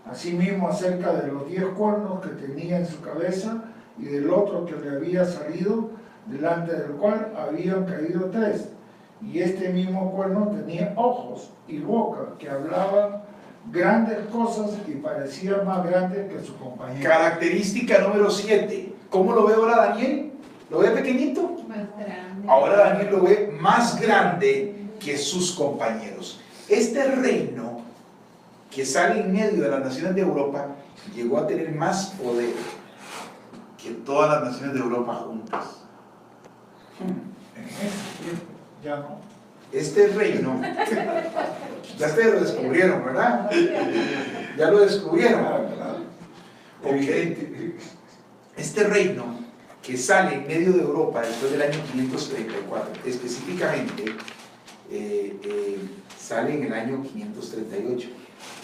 Asimismo, acerca de los 10 cuernos que tenía en su cabeza, y del otro que le había salido, delante del cual habían caído 3. Y este mismo cuerno tenía ojos y boca, que hablaban grandes cosas y parecían más grandes que su compañero. Característica número 7. ¿Cómo lo ve ahora Daniel? ¿Lo ve pequeñito? Más grande. Ahora Daniel lo ve más grande que sus compañeros. Este reino que sale en medio de las naciones de Europa llegó a tener más poder que todas las naciones de Europa juntas. En ese tiempo ya no. Este reino, ya ustedes lo descubrieron, ¿verdad? Ya lo descubrieron. Ok. Este reino que sale en medio de Europa después del año 534, específicamente sale en el año 538.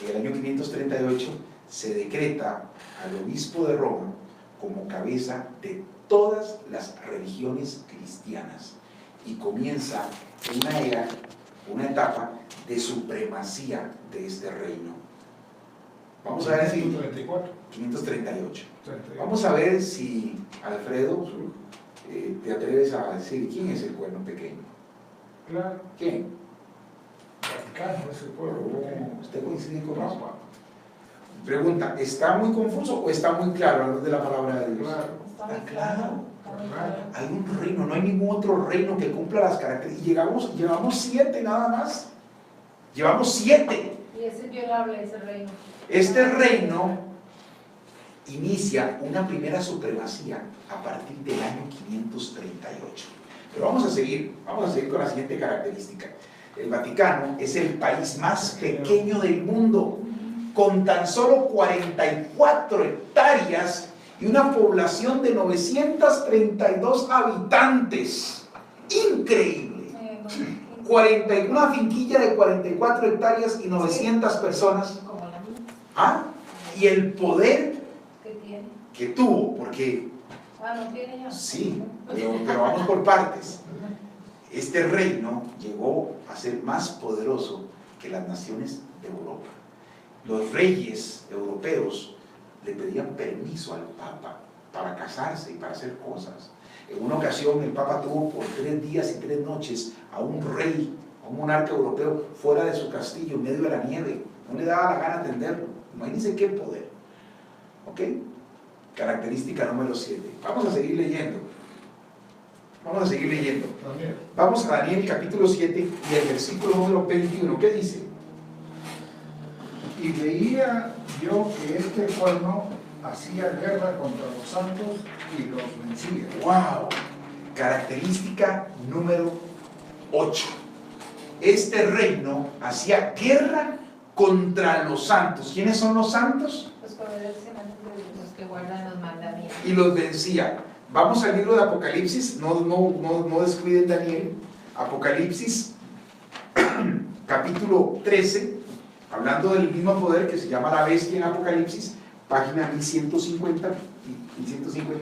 En el año 538 se decreta al obispo de Roma como cabeza de todas las religiones cristianas, y comienza una era, una etapa de supremacía de este reino. Vamos a ver si 538. Vamos a ver si, Alfredo, te atreves a decir quién es el cuerno pequeño. Claro. ¿Quién? Vaticano, ese pueblo. ¿Usted coincide con eso? Pregunta, ¿está muy confuso o está muy claro hablar de la palabra de Dios? Claro. Está claro. Hay un reino, no hay ningún otro reino que cumpla las características. Y llevamos 7 nada más. Llevamos 7. Y es inviolable ese reino. Este reino inicia una primera supremacía a partir del año 538. Pero vamos a seguir con la siguiente característica. El Vaticano es el país más pequeño del mundo, con tan solo 44 hectáreas y una población de 932 habitantes. Increíble. Una finquilla de 44 hectáreas y 900 personas. Como la mía. ¿Ah? Y el poder ¿Qué tiene? que tuvo, porque No tiene ya. sí, pero vamos por partes. Este reino llegó a ser más poderoso que las naciones de Europa. Los reyes europeos le pedían permiso al Papa para casarse y para hacer cosas. En una ocasión el Papa tuvo por 3 días y 3 noches a un rey, a un monarca europeo, fuera de su castillo, en medio de la nieve. No le daba la gana atenderlo. Imagínense qué poder. ¿Ok? Característica número 7. Vamos a seguir leyendo. Vamos a seguir leyendo. Vamos a Daniel capítulo 7 y el versículo número 21. ¿Qué dice? Y veía yo que este cuerno hacía guerra contra los santos y los vencía. ¡Wow! Característica número 8. Este reino hacía guerra contra los santos. ¿Quiénes son los santos? Los poderes semantes de Dios. Los que guardan los mandamientos. Y los vencía. Vamos al libro de Apocalipsis, no descuiden Daniel. Apocalipsis capítulo 13, hablando del mismo poder que se llama la bestia en Apocalipsis, página 1150,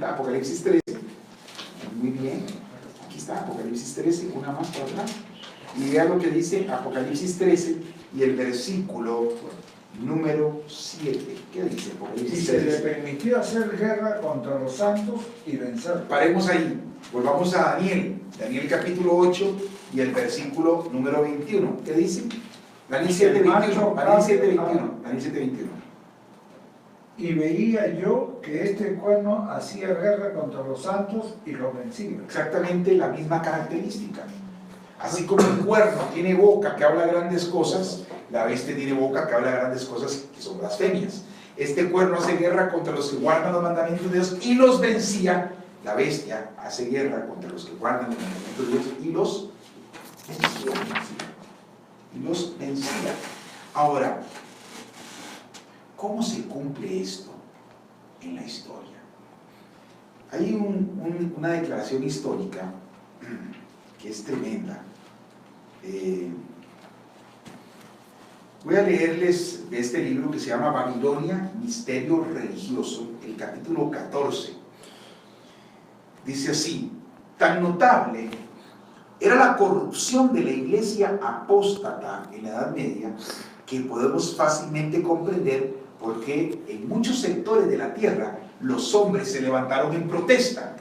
Apocalipsis 13. Muy bien, aquí está Apocalipsis 13, una más para atrás. Y vean lo que dice Apocalipsis 13 y el versículo número 7. ¿Qué dice Y Apocalipsis se le 13? permitió hacer guerra contra los santos y vencer. Paremos ahí, volvamos a Daniel, Daniel capítulo 8 y el versículo número 21. ¿Qué dice? Daniel 7:21. Daniel 7:21. Daniel 7:21. Y veía yo que este cuerno hacía guerra contra los santos y los vencía. Exactamente la misma característica. Así como el cuerno tiene boca que habla grandes cosas, la bestia tiene boca que habla grandes cosas que son blasfemias. Este cuerno hace guerra contra los que guardan los mandamientos de Dios y los vencía. La bestia hace guerra contra los que guardan los mandamientos de Dios y los vencía. Ahora, ¿cómo se cumple esto en la historia? Hay una declaración histórica que es tremenda. Voy a leerles de este libro que se llama Babilonia, Misterio Religioso, el capítulo 14. Dice así: tan notable era la corrupción de la iglesia apóstata en la Edad Media que podemos fácilmente comprender por qué en muchos sectores de la tierra los hombres se levantaron en protesta.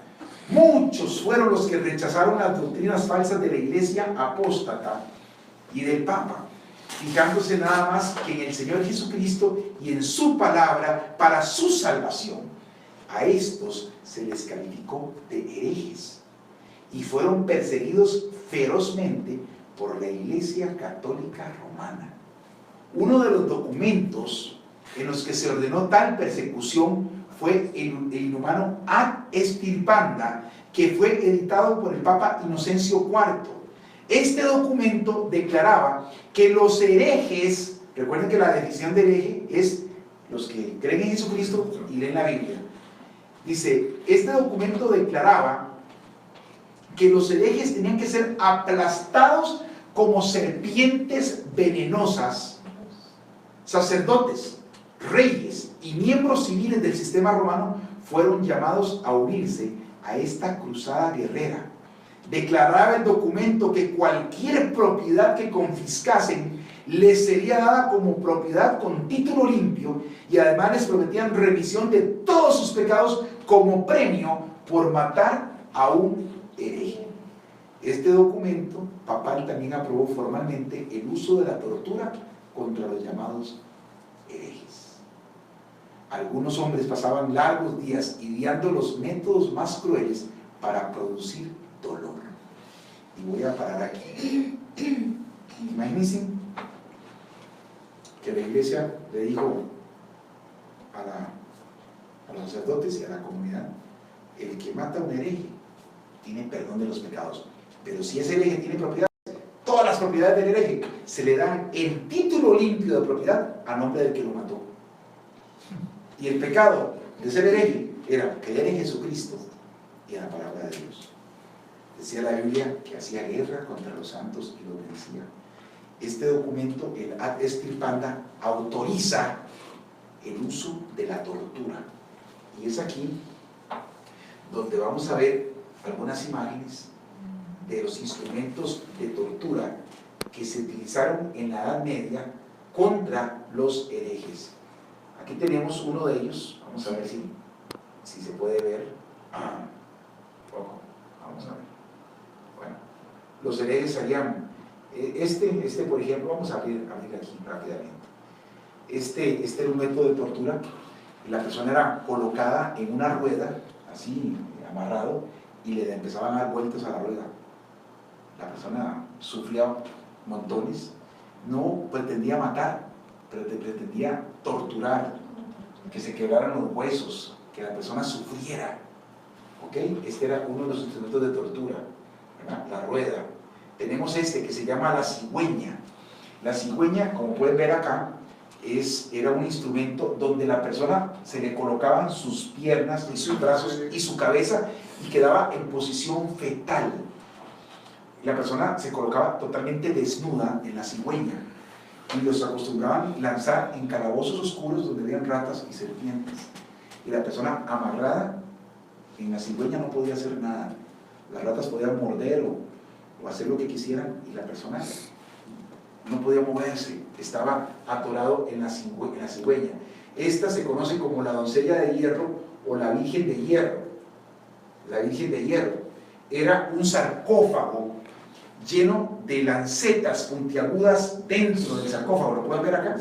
Muchos fueron los que rechazaron las doctrinas falsas de la iglesia apóstata y del Papa, fijándose nada más que en el Señor Jesucristo y en su palabra para su salvación. A estos se les calificó de herejes y fueron perseguidos ferozmente por la Iglesia Católica Romana. Uno de los documentos en los que se ordenó tal persecución fue el inhumano Ad Extirpanda, que fue editado por el Papa Inocencio IV. Este documento declaraba que los herejes, recuerden que la definición de hereje es los que creen en Jesucristo y leen la Biblia. Dice, este documento declaraba que los herejes tenían que ser aplastados como serpientes venenosas. Sacerdotes, reyes y miembros civiles del sistema romano fueron llamados a unirse a esta cruzada guerrera. Declaraba el documento que cualquier propiedad que confiscasen les sería dada como propiedad con título limpio, y además les prometían remisión de todos sus pecados como premio por matar a un hereje. Este documento papal también aprobó formalmente el uso de la tortura contra los llamados herejes. Algunos hombres pasaban largos días ideando los métodos más crueles para producir dolor. Y voy a parar aquí. Imagínense que la iglesia le dijo a los sacerdotes y a la comunidad: el que mata a un hereje tiene perdón de los pecados, pero si ese hereje tiene propiedades, todas las propiedades del hereje, se le da el título limpio de propiedad a nombre del que lo mató. Y el pecado de ser hereje era creer en Jesucristo y en la palabra de Dios. Decía la Biblia que hacía guerra contra los santos y los vencía. Este documento, el Ad Extirpanda, autoriza el uso de la tortura. Y es aquí donde vamos a ver algunas imágenes de los instrumentos de tortura que se utilizaron en la Edad Media contra los herejes. Aquí tenemos uno de ellos, vamos a ver si se puede ver. Vamos a ver. Bueno, los herejes harían, por ejemplo, vamos a abrir aquí rápidamente. Este era un método de tortura. La persona era colocada en una rueda, así amarrado, y le empezaban a dar vueltas a la rueda. La persona sufría montones, no pretendía matar, pero pretendía torturar, que se quebraran los huesos, que la persona sufriera. ¿Ok? Este era uno de los instrumentos de tortura, ¿verdad? La rueda. Tenemos este que se llama la cigüeña. La cigüeña, como pueden ver acá, era un instrumento donde la persona se le colocaban sus piernas y sus brazos y su cabeza y quedaba en posición fetal. La persona se colocaba totalmente desnuda en la cigüeña y los acostumbraban a lanzar en calabozos oscuros donde habían ratas y serpientes. Y la persona amarrada en la cigüeña no podía hacer nada. Las ratas podían morder o hacer lo que quisieran y la persona no podía moverse, estaba atorado en la cigüeña. Esta se conoce como la doncella de hierro o la Virgen de Hierro. La Virgen de Hierro era un sarcófago lleno de lancetas puntiagudas dentro del sarcófago. ¿Lo pueden ver acá?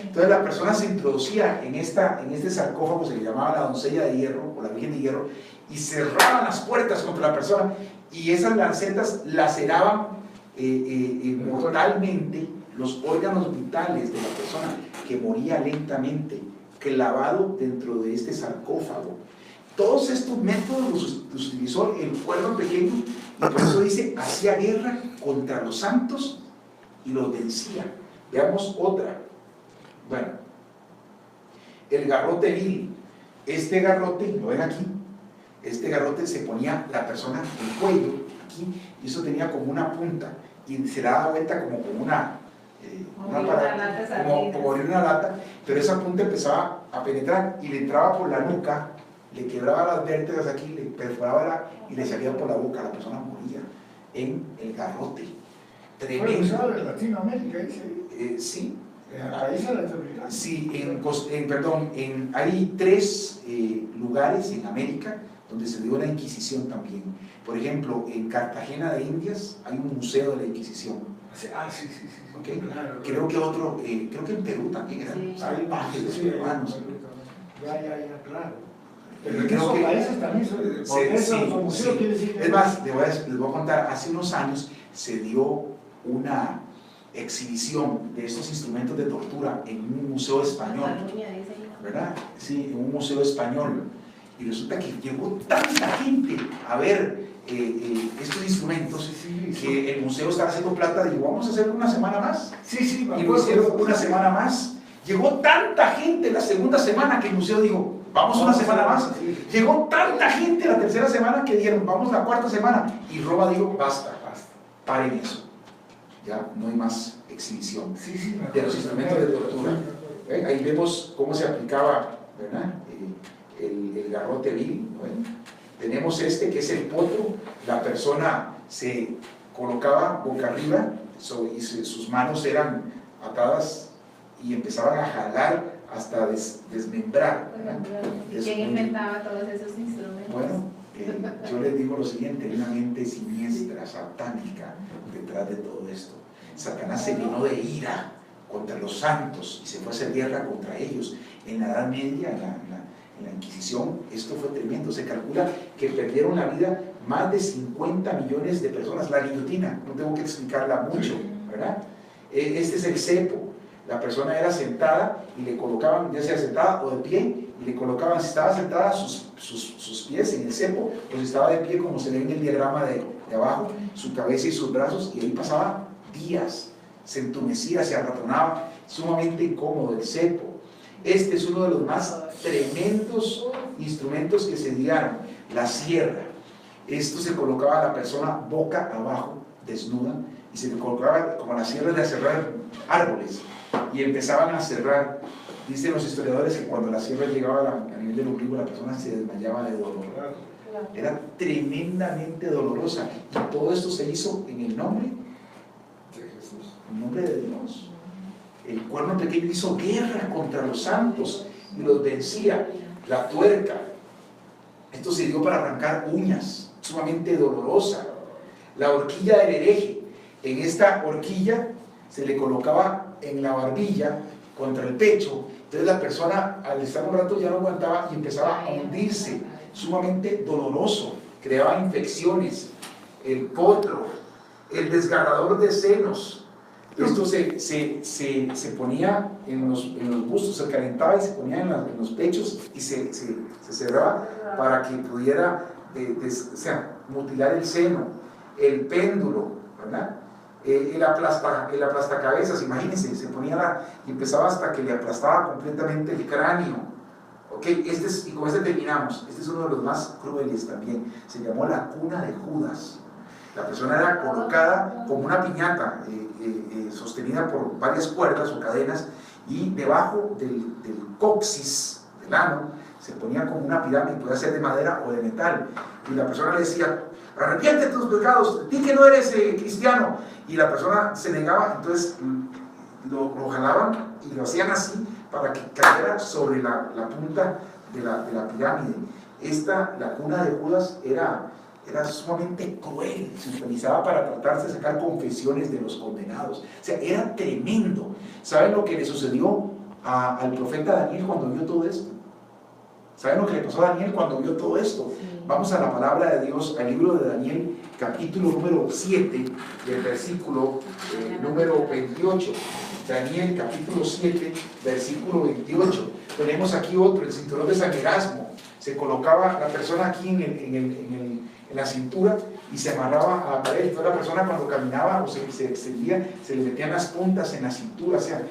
Entonces la persona se introducía en este sarcófago, se le llamaba la doncella de hierro o la Virgen de Hierro, y cerraban las puertas contra la persona y esas lancetas laceraban mortalmente los órganos vitales de la persona, que moría lentamente, clavado dentro de este sarcófago. Todos estos métodos los utilizó el pueblo pequeño, y por eso dice, hacía guerra contra los santos y los vencía. Veamos otra. Bueno, el garrote vil. Este garrote, ¿lo ven aquí? Este garrote se ponía la persona en el cuello, aquí, y eso tenía como una punta, y se daba vuelta como una como abrir una lata, pero esa punta empezaba a penetrar y le entraba por la nuca, le quebraba las vértebras aquí, le perforaba y le salía por la boca. La persona moría en el garrote. Tremendo. ¿Fue usado en Latinoamérica? Sí. ¿En países latinoamericanos? Sí, hay 3 lugares en América donde se dio la Inquisición también. Por ejemplo, en Cartagena de Indias hay un museo de la Inquisición. Sí. ¿Okay? Claro. Creo que en Perú también eran salvajes los peruanos. Ya, claro. Pero Creo en esos que- países también son museos, quiere decir que... Es más, les voy a contar, hace unos años se dio una exhibición de estos instrumentos de tortura en un museo español, ¿verdad? Sí, en un museo español. Y resulta que llegó tanta gente a ver estos instrumentos que el museo estaba haciendo plata. Digo, vamos a hacerlo una semana más. Sí, Y lo hicieron una semana más. Llegó tanta gente la segunda semana que el museo dijo, vamos una semana más. Llegó tanta gente la tercera semana que dijeron, vamos la cuarta semana. Y Roma dijo, basta, paren eso. Ya no hay más exhibición de los instrumentos de tortura. Ahí vemos cómo se aplicaba, ¿verdad? El garrote vil, ¿no? Tenemos este que es el potro. La persona se colocaba boca arriba y sus manos eran atadas y empezaban a jalar hasta desmembrar, ¿verdad? ¿Quién inventaba todos esos instrumentos? Bueno, yo les digo lo siguiente, hay una mente siniestra, satánica detrás de todo esto. Satanás se llenó de ira contra los santos y se fue a hacer guerra contra ellos. En la Edad Media, en la Inquisición, esto fue tremendo. Se calcula que perdieron la vida más de 50 millones de personas. La guillotina, no tengo que explicarla mucho, ¿verdad? Este es el cepo. La persona era sentada y le colocaban, ya sea sentada o de pie, y le colocaban, si estaba sentada, sus pies en el cepo, o si estaba de pie, como se ve en el diagrama de abajo, su cabeza y sus brazos, y ahí pasaba ardías, se entumecía, se arratonaba, sumamente incómodo el cepo. Este es uno de los más tremendos instrumentos que se dieron, la sierra. Esto se colocaba a la persona boca abajo, desnuda, y se le colocaba como la sierra de aserrar árboles, y empezaban a cerrar. Dicen los historiadores que cuando la sierra llegaba a nivel del ombligo, la persona se desmayaba de dolor. Era tremendamente dolorosa, y todo esto se hizo en el nombre de Jesús. en nombre de Dios. El cuerno pequeño hizo guerra contra los santos y los vencía. La tuerca, esto se dio para arrancar uñas, sumamente dolorosa. La horquilla del hereje, en esta horquilla se le colocaba en la barbilla contra el pecho, entonces la persona al estar un rato ya no aguantaba y empezaba a hundirse, sumamente doloroso, creaba infecciones. El potro, el desgarrador de senos, esto se ponía en los bustos, se calentaba y se ponía en los pechos y se cerraba para que pudiera mutilar el seno. El péndulo, ¿verdad? El aplastacabezas, imagínense, se ponía y empezaba hasta que le aplastaba completamente el cráneo. ¿Ok? Y con este terminamos. Este es uno de los más crueles también. Se llamó la cuna de Judas. La persona era colocada como una piñata, sostenida por varias cuerdas o cadenas, y debajo del coxis, del ano, se ponía como una pirámide, podía ser de madera o de metal, y la persona le decía: arrepiente de tus pecados, di que no eres cristiano, y la persona se negaba, entonces lo jalaban y lo hacían así para que cayera sobre la punta de la pirámide. La cuna de Judas era sumamente cruel, se utilizaba para tratarse de sacar confesiones de los condenados, o sea, era tremendo. ¿Saben lo que le sucedió al profeta Daniel cuando vio todo esto? ¿Saben lo que le pasó a Daniel cuando vio todo esto? Vamos a la palabra de Dios, al libro de Daniel, capítulo número 7, del versículo número 28. Daniel, capítulo 7, versículo 28. Tenemos aquí otro, el cinturón de San Erasmo. Se colocaba la persona aquí en la cintura y se amarraba a la pared. Entonces la persona cuando caminaba o se extendía, se le metían las puntas en la cintura. O sea,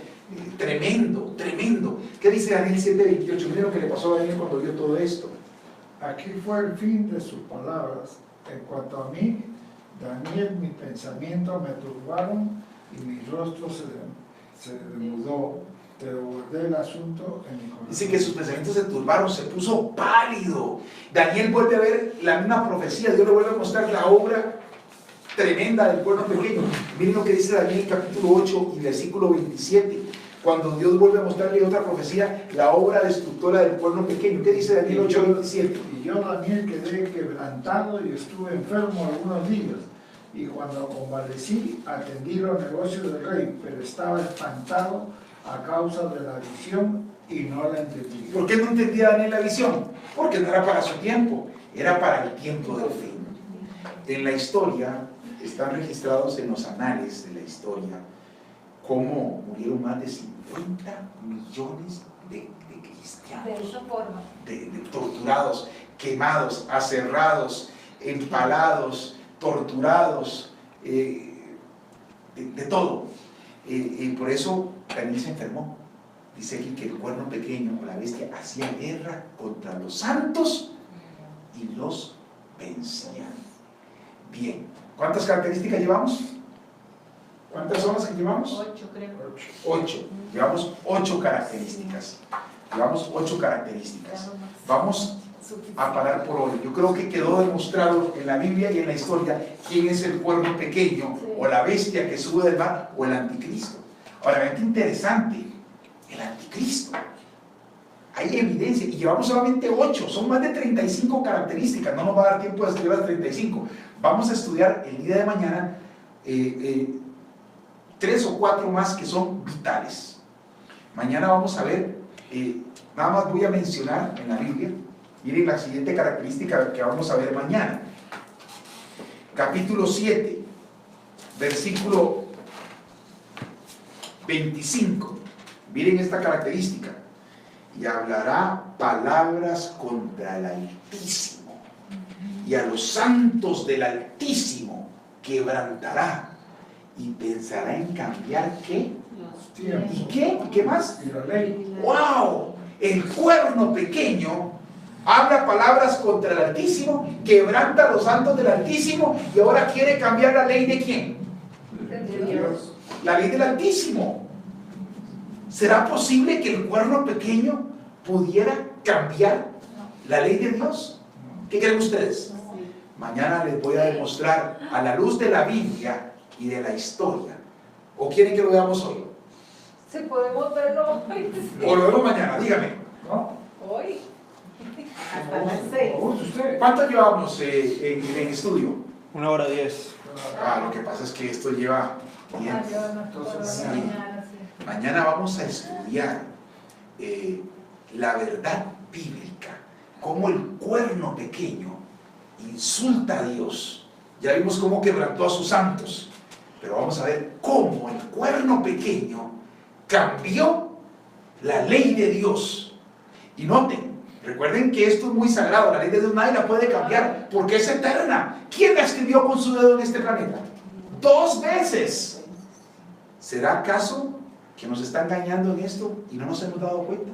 tremendo, tremendo. ¿Qué dice Daniel 7:28? Miren lo que le pasó a Daniel cuando vio todo esto. Aquí fue el fin de sus palabras. En cuanto a mí, Daniel, mi pensamiento me turbaron y mi rostro se demudó, pero guardé el asunto en mi corazón. Dice que sus pensamientos se turbaron, se puso pálido. Daniel vuelve a ver la misma profecía, Dios le vuelve a mostrar la obra tremenda del cuerno pequeño. Miren lo que dice Daniel capítulo 8 y versículo 27. Cuando Dios vuelve a mostrarle otra profecía, la obra destructora del cuerno pequeño. ¿Qué dice Daniel 8:27? Y yo, Daniel, quedé quebrantado y estuve enfermo algunos días. Y cuando convalecí, atendí los negocios del rey, pero estaba espantado a causa de la visión y no la entendí. ¿Por qué no entendía Daniel la visión? Porque no era para su tiempo, era para el tiempo del fin. En la historia, están registrados en los anales de la historia, cómo murieron más de 50 millones de cristianos. De esa forma. De torturados, quemados, aserrados, empalados, torturados, de todo. Por eso Daniel se enfermó. Dice aquí que el cuerno pequeño o la bestia hacía guerra contra los santos y los vencían. Bien, ¿cuántas características llevamos? ¿Cuántas son las que llevamos? 8, creo. 8. Llevamos 8 características. Llevamos 8 características. Vamos a parar por hoy. Yo creo que quedó demostrado en la Biblia y en la historia quién es el cuerno pequeño, o la bestia que sube del mar, o el anticristo. Ahora, vean qué interesante, el anticristo. Hay evidencia, y llevamos solamente 8, son más de 35 características, no nos va a dar tiempo de estudiar las 35. Vamos a estudiar el día de mañana 3 o 4 más que son vitales. Mañana vamos a ver, nada más voy a mencionar en la Biblia. Miren la siguiente característica que vamos a ver mañana. Capítulo 7, versículo 25. Miren esta característica. Y hablará palabras contra el Altísimo, y a los santos del Altísimo quebrantará, y pensará en cambiar ¿qué? Tiempos. ¿Y qué? ¿Y qué más? Y la ley. ¡Wow! El cuerno pequeño habla palabras contra el Altísimo, quebranta los santos del Altísimo y ahora quiere cambiar la ley de ¿quién? De Dios. La ley del Altísimo. ¿Será posible que el cuerno pequeño pudiera cambiar la ley de Dios? ¿Qué creen ustedes? Mañana les voy a demostrar a la luz de la Biblia y de la historia. ¿O quieren que lo veamos hoy? Si podemos verlo hoy. ¿O lo vemos mañana? Dígame. ¿No? Hoy. Hasta ¿Cómo- las 6. cómo gusta usted? ¿Cuánto llevamos en estudio? 1:10. Lo que pasa es que esto lleva tiempo. Entonces, Mañana, sí. Mañana vamos a estudiar la verdad bíblica, cómo el cuerno pequeño insulta a Dios. Ya vimos cómo quebrantó a sus santos, pero vamos a ver cómo el cuerno pequeño cambió la ley de Dios. Y noten, recuerden que esto es muy sagrado, la ley de Dios nadie la puede cambiar porque es eterna. ¿Quién la escribió con su dedo en este planeta? 2 veces. ¿Será acaso que nos está engañando en esto y no nos hemos dado cuenta?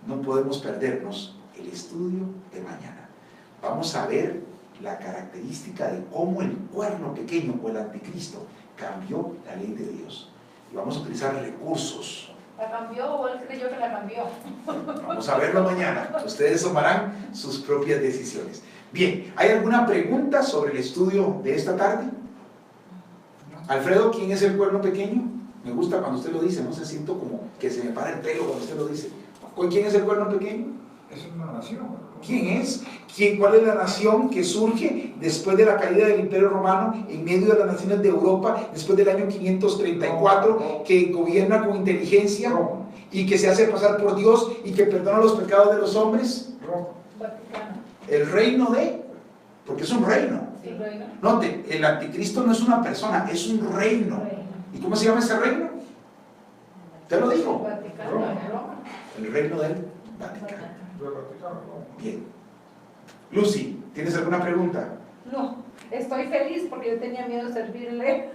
No podemos perdernos el estudio de mañana. Vamos a ver la característica de cómo el cuerno pequeño o el anticristo cambió la ley de Dios. Y vamos a utilizar recursos. ¿La cambió o él creyó que la cambió? Vamos a verlo mañana. Ustedes tomarán sus propias decisiones. Bien, ¿hay alguna pregunta sobre el estudio de esta tarde? Alfredo, ¿quién es el cuerno pequeño? Me gusta cuando usted lo dice, no se siento como que se me para el pelo cuando usted lo dice. ¿Quién es el cuerno pequeño? Es una nación. ¿Quién es? ¿Cuál es la nación que surge después de la caída del Imperio Romano en medio de las naciones de Europa, después del año 534, que gobierna con inteligencia Roma. y que se hace pasar por Dios y que perdona los pecados de los hombres? Roma. Vaticano. El reino de, porque es un reino. Sí, reino. Note, el anticristo no es una persona, es un reino. ¿Y cómo se llama ese reino? Te lo digo, Vaticano, Roma. Roma. el reino del Vaticano. Del Vaticano, Roma. Bien. Lucy, ¿tienes alguna pregunta? No, estoy feliz porque yo tenía miedo de servirle.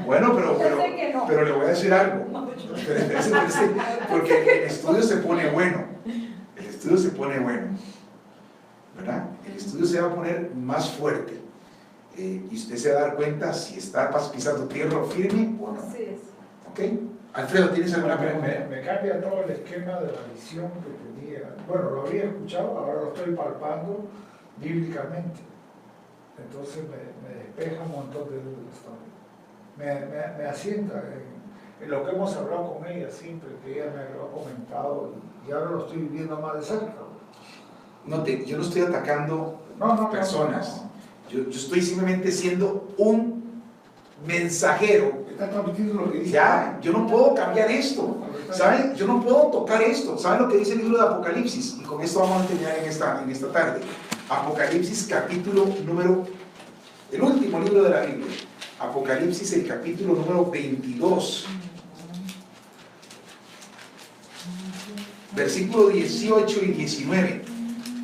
Bueno, Yo sé que no. pero le voy a decir algo. Espérese, porque el estudio se pone bueno. El estudio se pone bueno. ¿Verdad? El estudio se va a poner más fuerte. Y usted se va a dar cuenta si está pisando tierra firme o no. Así es. ¿Ok? Alfredo, ¿tienes alguna pregunta? Me cambia todo el esquema de la visión que tenía. Bueno, lo había escuchado, ahora lo estoy palpando bíblicamente. Entonces me despeja un montón de dudas. Me asienta en lo que hemos hablado con ella siempre, que ella me lo ha comentado y ahora lo estoy viviendo más de cerca. Note, yo no estoy atacando No, personas. no. Yo estoy simplemente siendo un mensajero. Está transmitiendo lo que dice. Ya, yo no puedo cambiar esto. ¿Saben? Yo no puedo tocar esto. ¿Saben lo que dice el libro de Apocalipsis? Y con esto vamos a terminar en esta tarde. Apocalipsis capítulo número, el último libro de la Biblia. Apocalipsis el capítulo número 22. Versículo 18 y 19.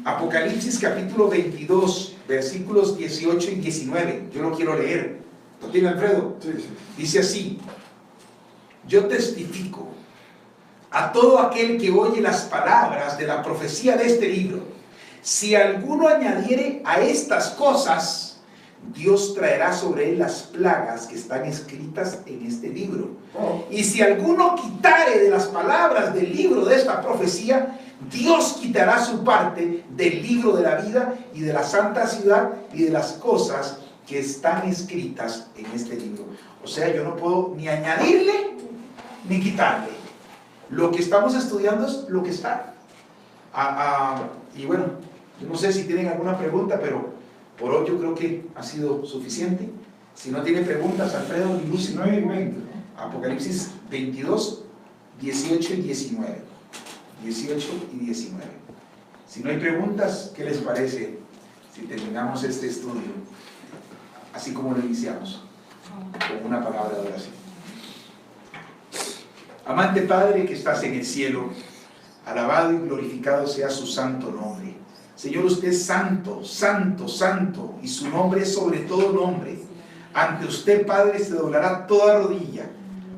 Apocalipsis capítulo 22, versículos 18 y 19. Yo lo quiero leer. ¿Lo tiene Alfredo? Sí, sí. Dice así: yo testifico a todo aquel que oye las palabras de la profecía de este libro. Si alguno añadiere a estas cosas, Dios traerá sobre él las plagas que están escritas en este libro. Y si alguno quitare de las palabras del libro de esta profecía, Dios quitará su parte del libro de la vida y de la santa ciudad y de las cosas que están escritas en este libro. O sea, yo no puedo ni añadirle ni quitarle. Lo que estamos estudiando es lo que está. Y bueno, yo no sé si tienen alguna pregunta, pero por hoy yo creo que ha sido suficiente. Si no tienen preguntas, Alfredo ni Lucy. 19 y 20. Apocalipsis 22, 18 y 19. 18 y 19. Si no hay preguntas, ¿qué les parece si terminamos este estudio así como lo iniciamos, con una palabra de oración? Amante Padre que estás en el cielo, alabado y glorificado sea su santo nombre. Señor, usted es santo, santo, santo, y su nombre es sobre todo nombre. Ante usted, Padre, se doblará toda rodilla,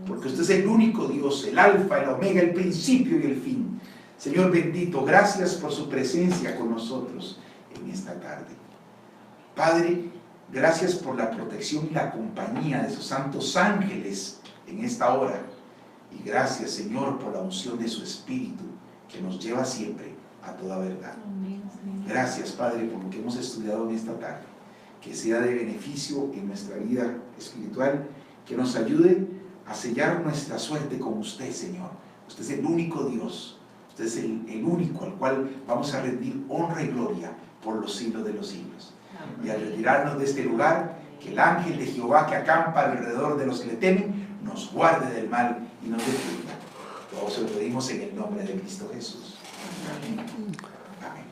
porque usted es el único Dios, el alfa, el omega, el principio y el fin. Señor bendito, gracias por su presencia con nosotros en esta tarde. Padre, gracias por la protección y la compañía de sus santos ángeles en esta hora. Y gracias, Señor, por la unción de su Espíritu, que nos lleva siempre a toda verdad. Gracias, Padre, por lo que hemos estudiado en esta tarde. Que sea de beneficio en nuestra vida espiritual, que nos ayude a sellar nuestra suerte con usted, Señor. Usted es el único Dios, usted es el único al cual vamos a rendir honra y gloria por los siglos de los siglos. Y al retirarnos de este lugar, que el ángel de Jehová que acampa alrededor de los que le temen, nos guarde del mal y nos defienda. Todos se lo pedimos en el nombre de Cristo Jesús. Amén. Amén.